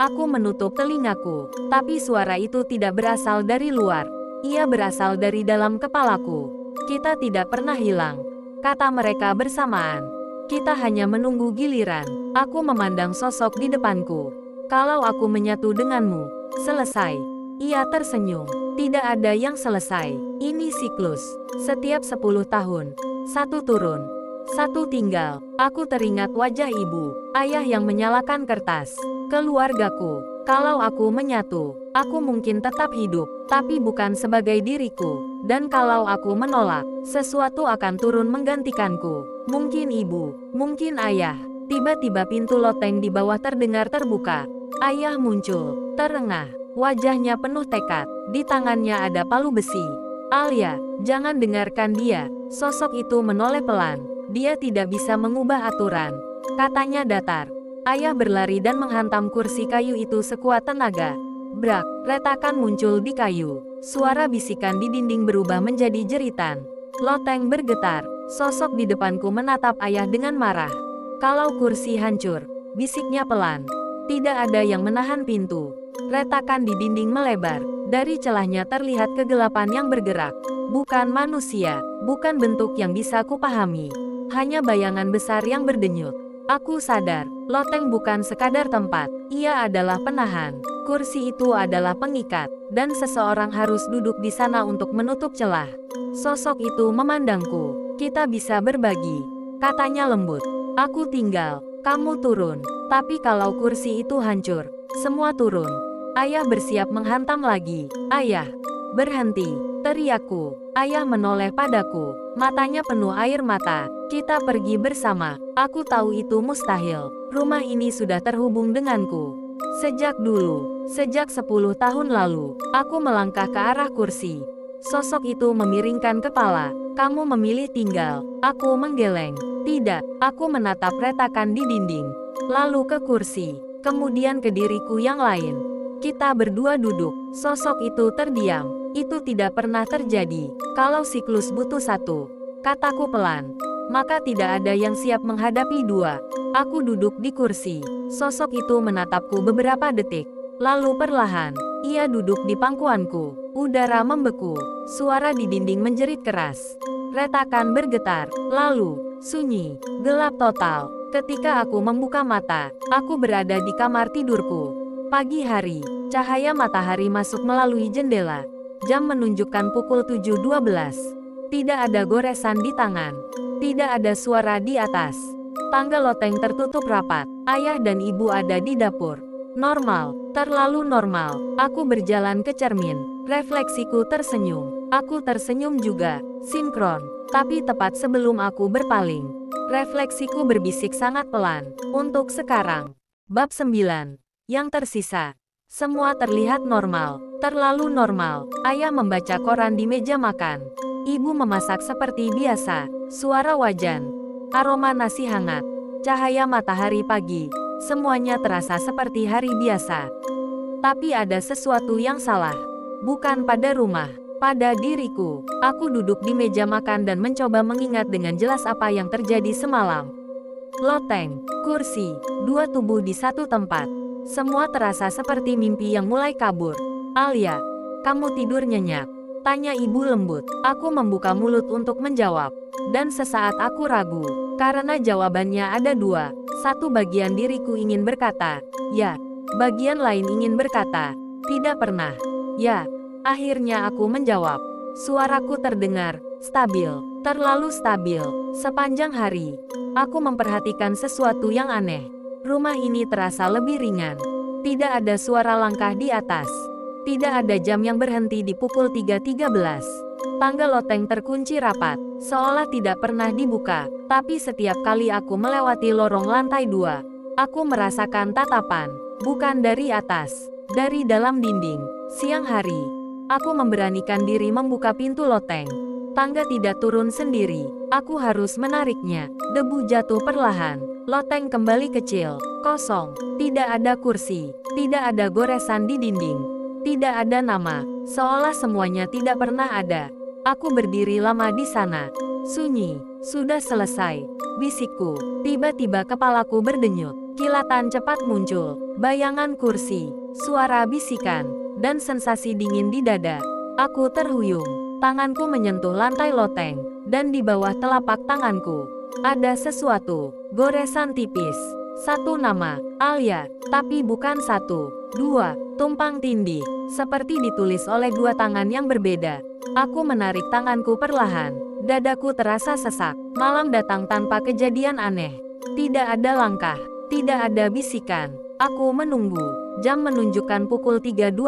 Aku menutup telingaku, tapi suara itu tidak berasal dari luar. Ia berasal dari dalam kepalaku. "Kita tidak pernah hilang," kata mereka bersamaan. "Kita hanya menunggu giliran." Aku memandang sosok di depanku. "Kalau aku menyatu denganmu, selesai." Ia tersenyum. "Tidak ada yang selesai. Ini siklus. Setiap 10 tahun, satu turun, satu tinggal." Aku teringat wajah ibu, ayah yang menyalakan kertas. Keluargaku. Kalau aku menyatu, aku mungkin tetap hidup, tapi bukan sebagai diriku. Dan kalau aku menolak, sesuatu akan turun menggantikanku. Mungkin ibu, mungkin ayah. Tiba-tiba pintu loteng di bawah terdengar terbuka. Ayah muncul, terengah. Wajahnya penuh tekad. Di tangannya ada palu besi. "Alia, jangan dengarkan dia." Sosok itu menoleh pelan. "Dia tidak bisa mengubah aturan," katanya datar. Ayah berlari dan menghantam kursi kayu itu sekuat tenaga. Brak, retakan muncul di kayu. Suara bisikan di dinding berubah menjadi jeritan. Loteng bergetar. Sosok di depanku menatap ayah dengan marah. "Kalau kursi hancur," bisiknya pelan, "tidak ada yang menahan pintu." Retakan di dinding melebar. Dari celahnya terlihat kegelapan yang bergerak. Bukan manusia, bukan bentuk yang bisa kupahami. Hanya bayangan besar yang berdenyut. Aku sadar, loteng bukan sekadar tempat. Ia adalah penahan. Kursi itu adalah pengikat, dan seseorang harus duduk di sana untuk menutup celah. Sosok itu memandangku. "Kita bisa berbagi," katanya lembut. "Aku tinggal, kamu turun. Tapi kalau kursi itu hancur, semua turun." Ayah bersiap menghantam lagi. "Ayah, berhenti!" teriakku. Ayah menoleh padaku. Matanya penuh air mata. "Kita pergi bersama." Aku tahu itu mustahil. Rumah ini sudah terhubung denganku. Sejak dulu. Sejak 10 tahun lalu. Aku melangkah ke arah kursi. Sosok itu memiringkan kepala. Kamu memilih tinggal. Aku menggeleng. Tidak, aku menatap retakan di dinding. Lalu ke kursi. Kemudian ke diriku yang lain. Kita berdua duduk. Sosok itu terdiam. Itu tidak pernah terjadi. Kalau siklus butuh satu, kataku pelan, maka tidak ada yang siap menghadapi dua. Aku duduk di kursi. Sosok itu menatapku beberapa detik. Lalu perlahan, ia duduk di pangkuanku. Udara membeku. Suara di dinding menjerit keras. Retakan bergetar. Lalu, sunyi. Gelap total. Ketika aku membuka mata, aku berada di kamar tidurku. Pagi hari, cahaya matahari masuk melalui jendela. Jam menunjukkan pukul 7.12. Tidak ada goresan di tangan. Tidak ada suara di atas. Tangga loteng tertutup rapat. Ayah dan ibu ada di dapur. Normal, terlalu normal. Aku berjalan ke cermin. Refleksiku tersenyum. Aku tersenyum juga. Sinkron. Tapi tepat sebelum aku berpaling, refleksiku berbisik sangat pelan. Untuk sekarang. Bab 9. Yang tersisa. Semua terlihat normal. Terlalu normal. Ayah membaca koran di meja makan. Ibu memasak seperti biasa. Suara wajan. Aroma nasi hangat. Cahaya matahari pagi. Semuanya terasa seperti hari biasa. Tapi ada sesuatu yang salah. Bukan pada rumah, pada diriku. Aku duduk di meja makan dan mencoba mengingat dengan jelas apa yang terjadi semalam. Loteng, kursi, dua tubuh di satu tempat. Semua terasa seperti mimpi yang mulai kabur. Alia, kamu tidur nyenyak? Tanya ibu lembut. Aku membuka mulut untuk menjawab. Dan sesaat aku ragu. Karena jawabannya ada dua. Satu bagian diriku ingin berkata, ya. Bagian lain ingin berkata, tidak pernah. Ya. Akhirnya aku menjawab. Suaraku terdengar, stabil. Terlalu stabil. Sepanjang hari, aku memperhatikan sesuatu yang aneh. Rumah ini terasa lebih ringan. Tidak ada suara langkah di atas. Tidak ada jam yang berhenti di pukul 3.13. Tangga loteng terkunci rapat, seolah tidak pernah dibuka. Tapi setiap kali aku melewati lorong lantai 2, aku merasakan tatapan. Bukan dari atas, dari dalam dinding. Siang hari, aku memberanikan diri membuka pintu loteng. Tangga tidak turun sendiri. Aku harus menariknya. Debu jatuh perlahan. Loteng kembali kecil, kosong. Tidak ada kursi. Tidak ada goresan di dinding. Tidak ada nama, seolah semuanya tidak pernah ada. Aku berdiri lama di sana. Sunyi, sudah selesai. Bisikku, tiba-tiba kepalaku berdenyut. Kilatan cepat muncul, bayangan kursi, suara bisikan, dan sensasi dingin di dada. Aku terhuyung, tanganku menyentuh lantai loteng, dan di bawah telapak tanganku, ada sesuatu, goresan tipis. Satu nama, Alia, tapi bukan satu, dua, tumpang tindih, seperti ditulis oleh dua tangan yang berbeda. Aku menarik tanganku perlahan, dadaku terasa sesak. Malam datang tanpa kejadian aneh. Tidak ada langkah, tidak ada bisikan. Aku menunggu, jam menunjukkan pukul 3.12.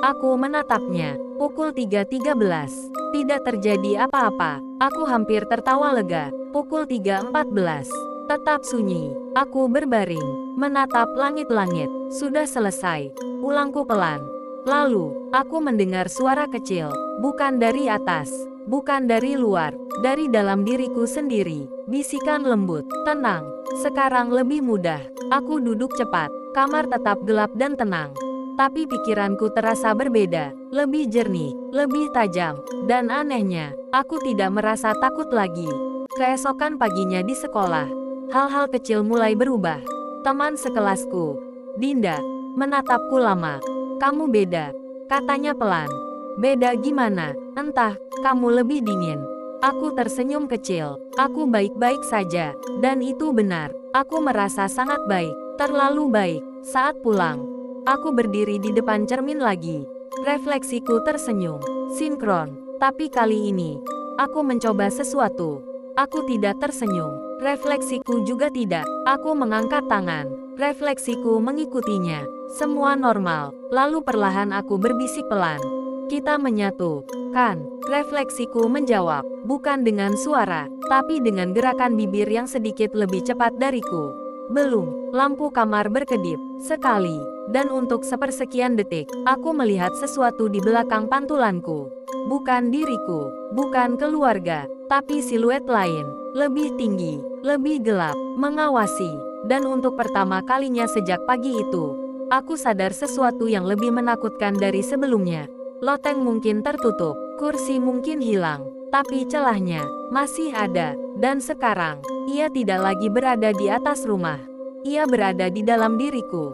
Aku menatapnya, pukul 3.13. Tidak terjadi apa-apa. Aku hampir tertawa lega. Pukul 3.14. Tetap sunyi. Aku berbaring, menatap langit-langit. Sudah selesai. Ulangku pelan. Lalu, aku mendengar suara kecil. Bukan dari atas. Bukan dari luar. Dari dalam diriku sendiri. Bisikan lembut. Tenang. Sekarang lebih mudah. Aku duduk cepat. Kamar tetap gelap dan tenang. Tapi pikiranku terasa berbeda. Lebih jernih. Lebih tajam. Dan anehnya, aku tidak merasa takut lagi. Keesokan paginya di sekolah, hal-hal kecil mulai berubah. Teman sekelasku, Dinda, menatapku lama. Kamu beda, katanya pelan. Beda gimana? Entah, kamu lebih dingin. Aku tersenyum kecil. Aku baik-baik saja. Dan itu benar. Aku merasa sangat baik. Terlalu baik. Saat pulang, aku berdiri di depan cermin lagi. Refleksiku tersenyum. Sinkron. Tapi kali ini, aku mencoba sesuatu. Aku tidak tersenyum. Refleksiku juga tidak. Aku mengangkat tangan. Refleksiku mengikutinya. Semua normal. Lalu perlahan aku berbisik pelan. Kita menyatu, kan? Refleksiku menjawab. Bukan dengan suara, tapi dengan gerakan bibir yang sedikit lebih cepat dariku. Belum. Lampu kamar berkedip. Sekali. Dan untuk sepersekian detik, aku melihat sesuatu di belakang pantulanku. Bukan diriku, bukan keluarga, tapi siluet lain, lebih tinggi, lebih gelap, mengawasi. Dan untuk pertama kalinya sejak pagi itu, aku sadar sesuatu yang lebih menakutkan dari sebelumnya. Loteng mungkin tertutup, kursi mungkin hilang, tapi celahnya masih ada. Dan sekarang, ia tidak lagi berada di atas rumah. Ia berada di dalam diriku.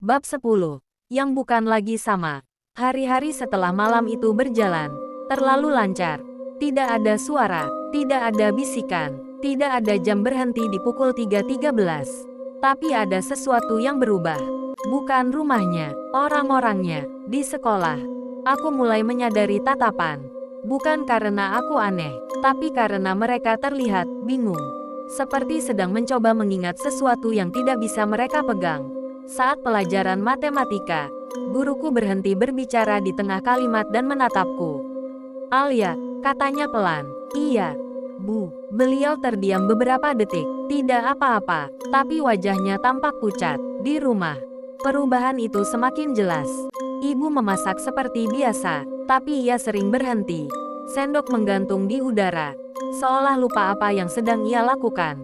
Bab 10. Yang bukan lagi sama. Hari-hari setelah malam itu berjalan terlalu lancar. Tidak ada suara, tidak ada bisikan, tidak ada jam berhenti di pukul 3.13. Tapi ada sesuatu yang berubah. Bukan rumahnya, orang-orangnya, di sekolah. Aku mulai menyadari tatapan. Bukan karena aku aneh, tapi karena mereka terlihat bingung. Seperti sedang mencoba mengingat sesuatu yang tidak bisa mereka pegang. Saat pelajaran matematika, guruku berhenti berbicara di tengah kalimat dan menatapku. "Alia," katanya pelan. "Iya, Bu." Beliau terdiam beberapa detik. Tidak apa-apa, tapi wajahnya tampak pucat. Di rumah, perubahan itu semakin jelas. Ibu memasak seperti biasa, tapi ia sering berhenti. Sendok menggantung di udara, seolah lupa apa yang sedang ia lakukan.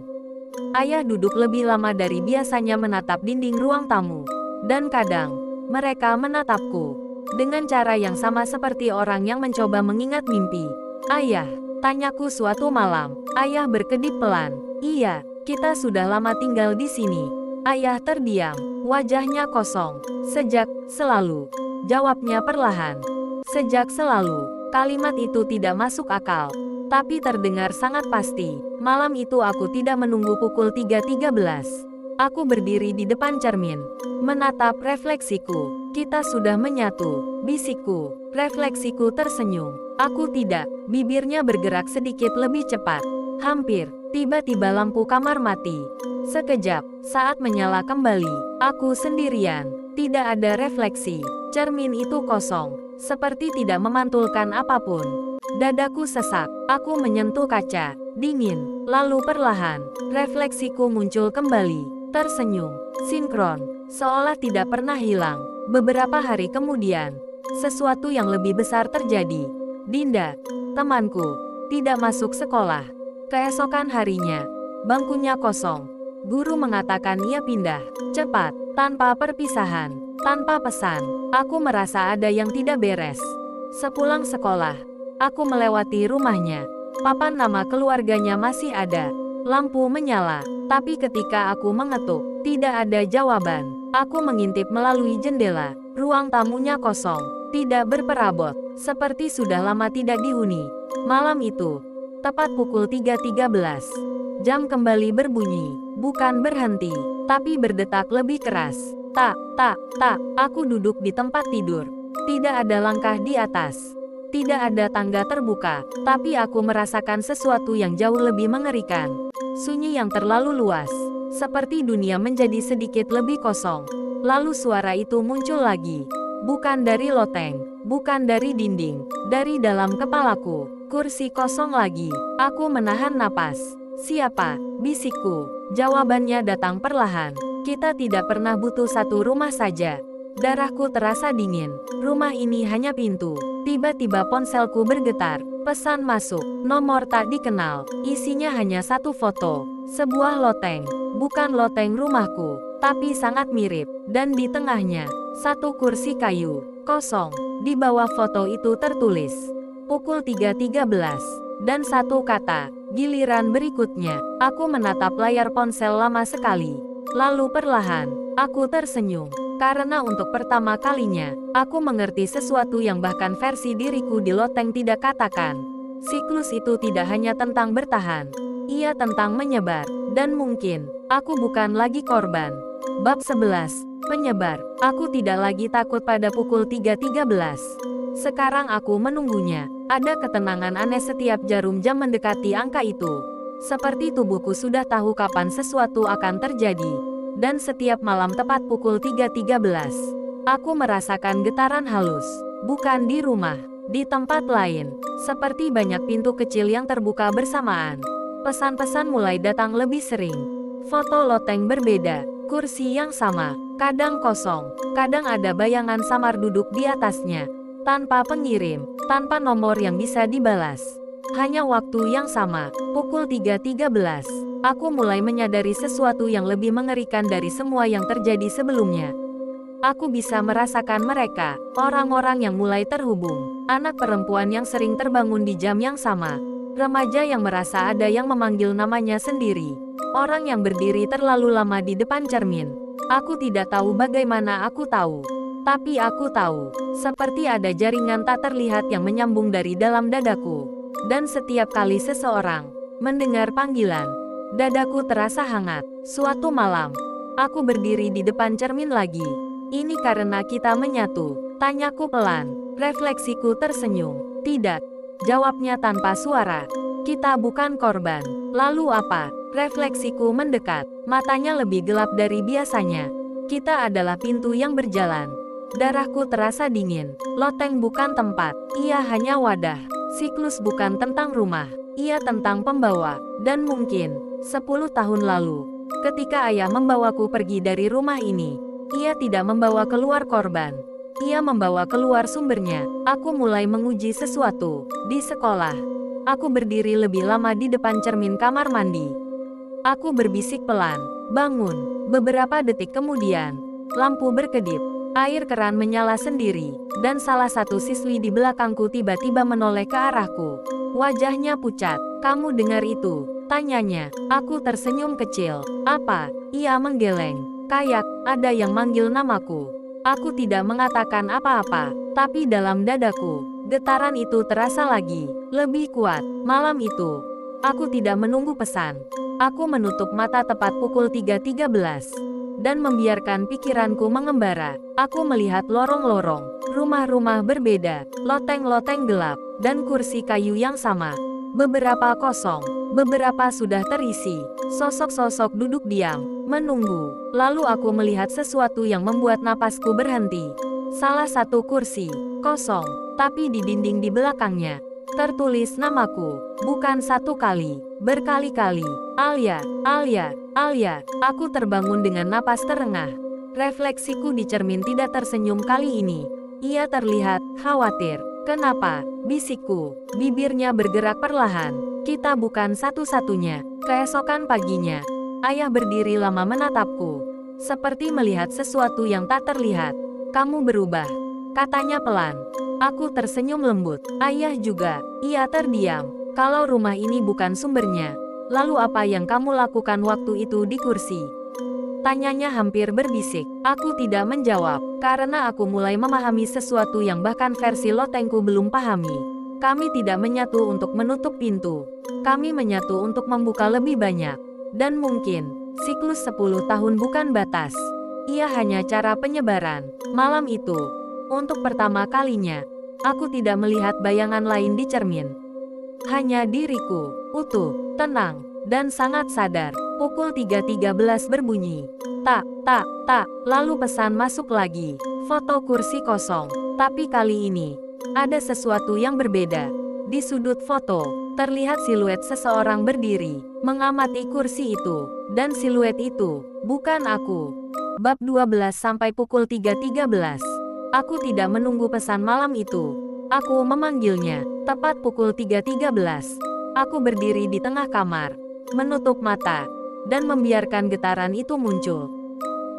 Ayah duduk lebih lama dari biasanya menatap dinding ruang tamu. Dan kadang, mereka menatapku dengan cara yang sama seperti orang yang mencoba mengingat mimpi. "Ayah," tanyaku suatu malam. Ayah berkedip pelan. "Iya, kita sudah lama tinggal di sini." Ayah terdiam, wajahnya kosong. Selalu," jawabnya perlahan. "Sejak selalu." Kalimat itu tidak masuk akal, tapi terdengar sangat pasti. Malam itu aku tidak menunggu pukul 3.13. Aku berdiri di depan cermin, menatap refleksiku. "Kita sudah menyatu," bisikku. Refleksiku tersenyum. "Aku tidak." Bibirnya bergerak sedikit lebih cepat. Hampir. Tiba-tiba lampu kamar mati. Sekejap, saat menyala kembali, aku sendirian. Tidak ada refleksi. Cermin itu kosong, seperti tidak memantulkan apapun. Dadaku sesak. Aku menyentuh kaca. Dingin. Lalu perlahan, refleksiku muncul kembali. Tersenyum. Sinkron. Seolah tidak pernah hilang. Beberapa hari kemudian, sesuatu yang lebih besar terjadi. Dinda, temanku, tidak masuk sekolah. Keesokan harinya, bangkunya kosong. Guru mengatakan ia pindah. Cepat, tanpa perpisahan, tanpa pesan. Aku merasa ada yang tidak beres. Sepulang sekolah, aku melewati rumahnya. Papan nama keluarganya masih ada. Lampu menyala, tapi ketika aku mengetuk, tidak ada jawaban. Aku mengintip melalui jendela. Ruang tamunya kosong, tidak berperabot, seperti sudah lama tidak dihuni. Malam itu, tepat pukul 3.13, jam kembali berbunyi, bukan berhenti, tapi berdetak lebih keras. Tak, tak, tak, aku duduk di tempat tidur. Tidak ada langkah di atas. Tidak ada tangga terbuka, tapi aku merasakan sesuatu yang jauh lebih mengerikan. Sunyi yang terlalu luas, seperti dunia menjadi sedikit lebih kosong. Lalu suara itu muncul lagi. Bukan dari loteng, bukan dari dinding, dari dalam kepalaku. Kursi kosong lagi. Aku menahan napas. "Siapa?" bisikku. Jawabannya datang perlahan. "Kita tidak pernah butuh satu rumah saja." Darahku terasa dingin. Rumah ini hanya pintu. Tiba-tiba ponselku bergetar. Pesan masuk. Nomor tak dikenal. Isinya hanya satu foto. Sebuah loteng. Bukan loteng rumahku, tapi sangat mirip. Dan di tengahnya, satu kursi kayu. Kosong. Di bawah foto itu tertulis, pukul 3.13. Dan satu kata. Giliran berikutnya, aku menatap layar ponsel lama sekali. Lalu perlahan, aku tersenyum. Karena untuk pertama kalinya, aku mengerti sesuatu yang bahkan versi diriku di loteng tidak katakan. Siklus itu tidak hanya tentang bertahan. Ia tentang menyebar. Dan mungkin, aku bukan lagi korban. Bab 11. Penyebar. Aku tidak lagi takut pada pukul 3.13. Sekarang aku menunggunya. Ada ketenangan aneh setiap jarum jam mendekati angka itu. Seperti tubuhku sudah tahu kapan sesuatu akan terjadi. Dan setiap malam tepat pukul 3.13, aku merasakan getaran halus. Bukan di rumah, di tempat lain. Seperti banyak pintu kecil yang terbuka bersamaan. Pesan-pesan mulai datang lebih sering. Foto loteng berbeda, kursi yang sama, Kadang kosong, kadang ada bayangan samar duduk di atasnya. Tanpa pengirim, tanpa nomor yang bisa dibalas. Hanya waktu yang sama, pukul 3.13. Aku mulai menyadari sesuatu yang lebih mengerikan dari semua yang terjadi sebelumnya. Aku bisa merasakan mereka, orang-orang yang mulai terhubung, anak perempuan yang sering terbangun di jam yang sama, remaja yang merasa ada yang memanggil namanya sendiri, orang yang berdiri terlalu lama di depan cermin. Aku tidak tahu bagaimana aku tahu. Tapi aku tahu, seperti ada jaringan tak terlihat yang menyambung dari dalam dadaku. Dan setiap kali seseorang mendengar panggilan, dadaku terasa hangat. Suatu malam, aku berdiri di depan cermin lagi. Ini karena kita menyatu, tanyaku pelan. Refleksiku tersenyum. Tidak, jawabnya tanpa suara. Kita bukan korban. Lalu apa? Refleksiku mendekat, matanya lebih gelap dari biasanya. Kita adalah pintu yang berjalan. Darahku terasa dingin. Loteng bukan tempat, ia hanya wadah. Siklus bukan tentang rumah, ia tentang pembawa. Dan mungkin, 10 tahun lalu, ketika ayah membawaku pergi dari rumah ini, ia tidak membawa keluar korban. Ia membawa keluar sumbernya. Aku mulai menguji sesuatu. Di sekolah, aku berdiri lebih lama di depan cermin kamar mandi. Aku berbisik pelan, bangun. Beberapa detik kemudian, lampu berkedip. Air keran menyala sendiri, dan salah satu siswi di belakangku tiba-tiba menoleh ke arahku. Wajahnya pucat. Kamu dengar itu? Tanyanya. Aku tersenyum kecil. Apa? Ia menggeleng. Kayak, ada yang manggil namaku. Aku tidak mengatakan apa-apa, tapi dalam dadaku, getaran itu terasa lagi, lebih kuat. Malam itu, aku tidak menunggu pesan. Aku menutup mata tepat pukul 3.13. Dan membiarkan pikiranku mengembara. Aku melihat lorong-lorong, rumah-rumah berbeda, loteng-loteng gelap, dan kursi kayu yang sama. Beberapa kosong, beberapa sudah terisi. Sosok-sosok duduk diam, menunggu. Lalu aku melihat sesuatu yang membuat napasku berhenti. Salah satu kursi, kosong, tapi di dinding di belakangnya, tertulis namaku. Bukan satu kali, berkali-kali. Alia, Alia, Alia. Aku terbangun dengan napas terengah. Refleksiku di cermin tidak tersenyum kali ini. Ia terlihat khawatir. Kenapa? Bisikku. Bibirnya bergerak perlahan. Kita bukan satu-satunya. Keesokan paginya, ayah berdiri lama menatapku. Seperti melihat sesuatu yang tak terlihat. Kamu berubah, katanya pelan. Aku tersenyum lembut. Ayah juga. Ia terdiam. Kalau rumah ini bukan sumbernya, lalu apa yang kamu lakukan waktu itu di kursi? Tanyanya hampir berbisik. Aku tidak menjawab, karena aku mulai memahami sesuatu yang bahkan versi lotengku belum pahami. Kami tidak menyatu untuk menutup pintu. Kami menyatu untuk membuka lebih banyak. Dan mungkin, siklus 10 tahun bukan batas. Ia hanya cara penyebaran. Malam itu, untuk pertama kalinya, aku tidak melihat bayangan lain di cermin. Hanya diriku, utuh, tenang, dan sangat sadar. Pukul 3.13 berbunyi. Tak, tak, tak. Lalu pesan masuk lagi. Foto kursi kosong. Tapi kali ini, ada sesuatu yang berbeda. Di sudut foto, terlihat siluet seseorang berdiri, mengamati kursi itu. Dan siluet itu, bukan aku. Bab 12 sampai pukul 3.13. Aku tidak menunggu pesan malam itu. Aku memanggilnya, tepat pukul 3.13. Aku berdiri di tengah kamar, menutup mata, dan membiarkan getaran itu muncul.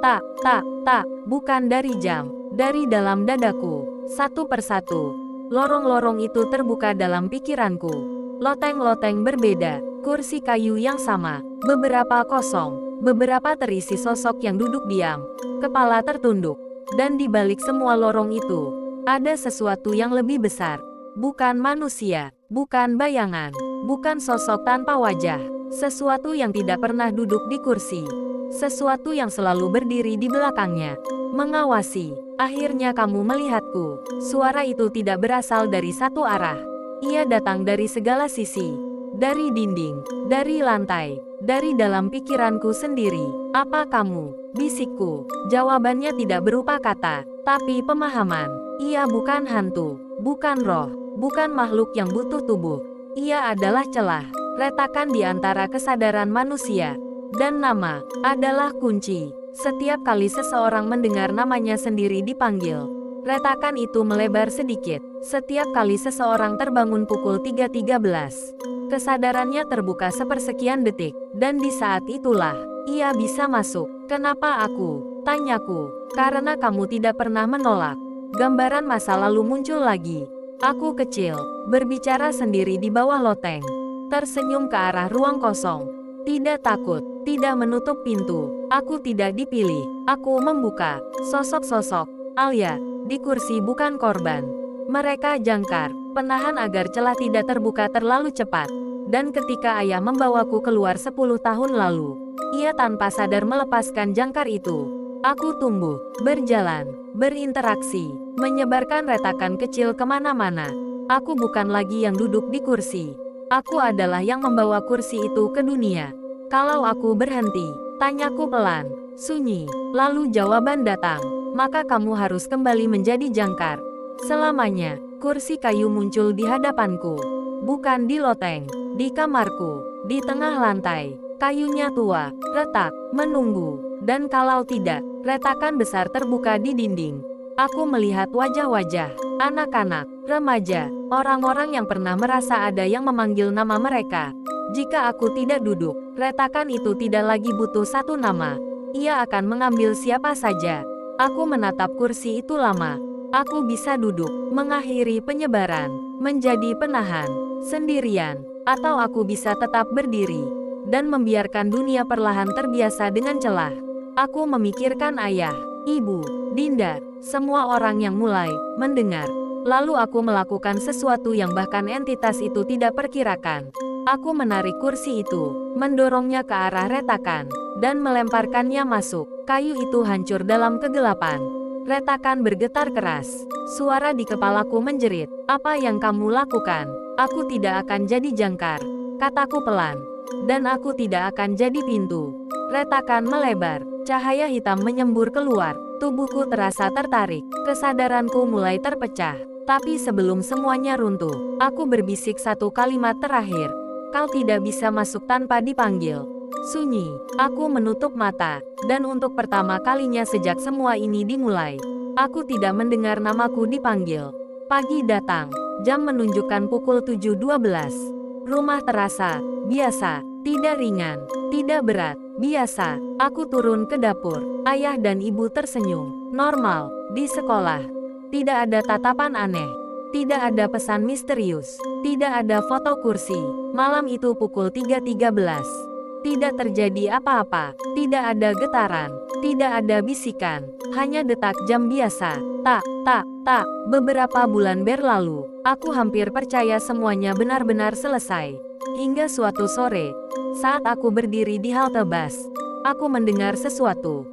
Tak, tak, tak, bukan dari jam, dari dalam dadaku. Satu persatu, lorong-lorong itu terbuka dalam pikiranku. Loteng-loteng berbeda, kursi kayu yang sama, beberapa kosong, beberapa terisi sosok yang duduk diam, kepala tertunduk. Dan di balik semua lorong itu, ada sesuatu yang lebih besar. Bukan manusia, bukan bayangan, bukan sosok tanpa wajah. Sesuatu yang tidak pernah duduk di kursi. Sesuatu yang selalu berdiri di belakangnya. Mengawasi. Akhirnya kamu melihatku. Suara itu tidak berasal dari satu arah. Ia datang dari segala sisi. Dari dinding, dari lantai, dari dalam pikiranku sendiri. Apa kamu? Bisikku. Jawabannya tidak berupa kata, tapi pemahaman. Ia bukan hantu, bukan roh, bukan makhluk yang butuh tubuh. Ia adalah celah, retakan di antara kesadaran manusia. Dan nama adalah kunci. Setiap kali seseorang mendengar namanya sendiri dipanggil, retakan itu melebar sedikit. Setiap kali seseorang terbangun pukul 3.13, kesadarannya terbuka sepersekian detik, dan di saat itulah, ia bisa masuk. Kenapa aku? Tanyaku. Karena kamu tidak pernah menolak. Gambaran masa lalu muncul lagi. Aku kecil, berbicara sendiri di bawah loteng. Tersenyum ke arah ruang kosong. Tidak takut, tidak menutup pintu. Aku tidak dipilih. Aku membuka. Sosok-sosok. Alia, di kursi bukan korban. Mereka jangkar, penahan agar celah tidak terbuka terlalu cepat. Dan ketika ayah membawaku keluar 10 tahun lalu, ia tanpa sadar melepaskan jangkar itu. Aku tumbuh, berjalan, berinteraksi, menyebarkan retakan kecil kemana-mana. Aku bukan lagi yang duduk di kursi. Aku adalah yang membawa kursi itu ke dunia. Kalau aku berhenti, tanyaku pelan, sunyi, lalu jawaban datang. Maka kamu harus kembali menjadi jangkar. Selamanya, kursi kayu muncul di hadapanku. Bukan di loteng, di kamarku, di tengah lantai. Kayunya tua, retak, menunggu. Dan kalau tidak, retakan besar terbuka di dinding. Aku melihat wajah-wajah, anak-anak, remaja, orang-orang yang pernah merasa ada yang memanggil nama mereka. Jika aku tidak duduk, retakan itu tidak lagi butuh satu nama. Ia akan mengambil siapa saja. Aku menatap kursi itu lama. Aku bisa duduk, mengakhiri penyebaran, menjadi penahan, sendirian, atau aku bisa tetap berdiri, dan membiarkan dunia perlahan terbiasa dengan celah. Aku memikirkan ayah, ibu, Dinda, semua orang yang mulai mendengar. Lalu aku melakukan sesuatu yang bahkan entitas itu tidak perkirakan. Aku menarik kursi itu, mendorongnya ke arah retakan, dan melemparkannya masuk. Kayu itu hancur dalam kegelapan. Retakan bergetar keras. Suara di kepalaku menjerit. Apa yang kamu lakukan? Aku tidak akan jadi jangkar, kataku pelan. Dan aku tidak akan jadi pintu. Retakan melebar. Cahaya hitam menyembur keluar. Tubuhku terasa tertarik. Kesadaranku mulai terpecah. Tapi sebelum semuanya runtuh, aku berbisik satu kalimat terakhir. Kau tidak bisa masuk tanpa dipanggil. Sunyi. Aku menutup mata. Dan untuk pertama kalinya sejak semua ini dimulai, aku tidak mendengar namaku dipanggil. Pagi datang. Jam menunjukkan pukul 7.12. Rumah terasa biasa. Tidak ringan. Tidak berat. Biasa. Aku turun ke dapur. Ayah dan ibu tersenyum. Normal. Di sekolah. Tidak ada tatapan aneh. Tidak ada pesan misterius. Tidak ada foto kursi. Malam itu pukul 3.13. Tidak terjadi apa-apa. Tidak ada getaran. Tidak ada bisikan. Hanya detak jam biasa. Tak, tak, tak. Beberapa bulan berlalu. Aku hampir percaya semuanya benar-benar selesai. Hingga suatu sore, saat aku berdiri di halte bus, aku mendengar sesuatu.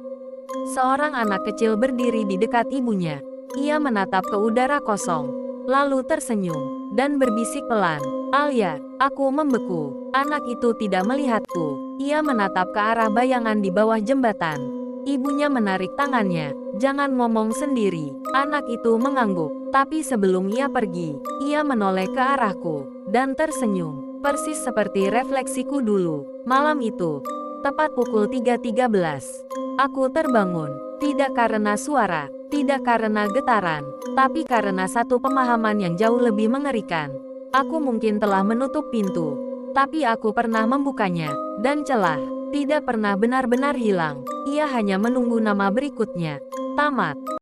Seorang anak kecil berdiri di dekat ibunya. Ia menatap ke udara kosong, lalu tersenyum, dan berbisik pelan. Alia, aku membeku. Anak itu tidak melihatku. Ia menatap ke arah bayangan di bawah jembatan. Ibunya menarik tangannya. Jangan ngomong sendiri. Anak itu mengangguk. Tapi sebelum ia pergi, ia menoleh ke arahku, dan tersenyum. Persis seperti refleksiku dulu. Malam itu, tepat pukul 3.13, aku terbangun. Tidak karena suara, tidak karena getaran, tapi karena satu pemahaman yang jauh lebih mengerikan. Aku mungkin telah menutup pintu, tapi aku pernah membukanya, dan celah tidak pernah benar-benar hilang. Ia hanya menunggu nama berikutnya. Tamat.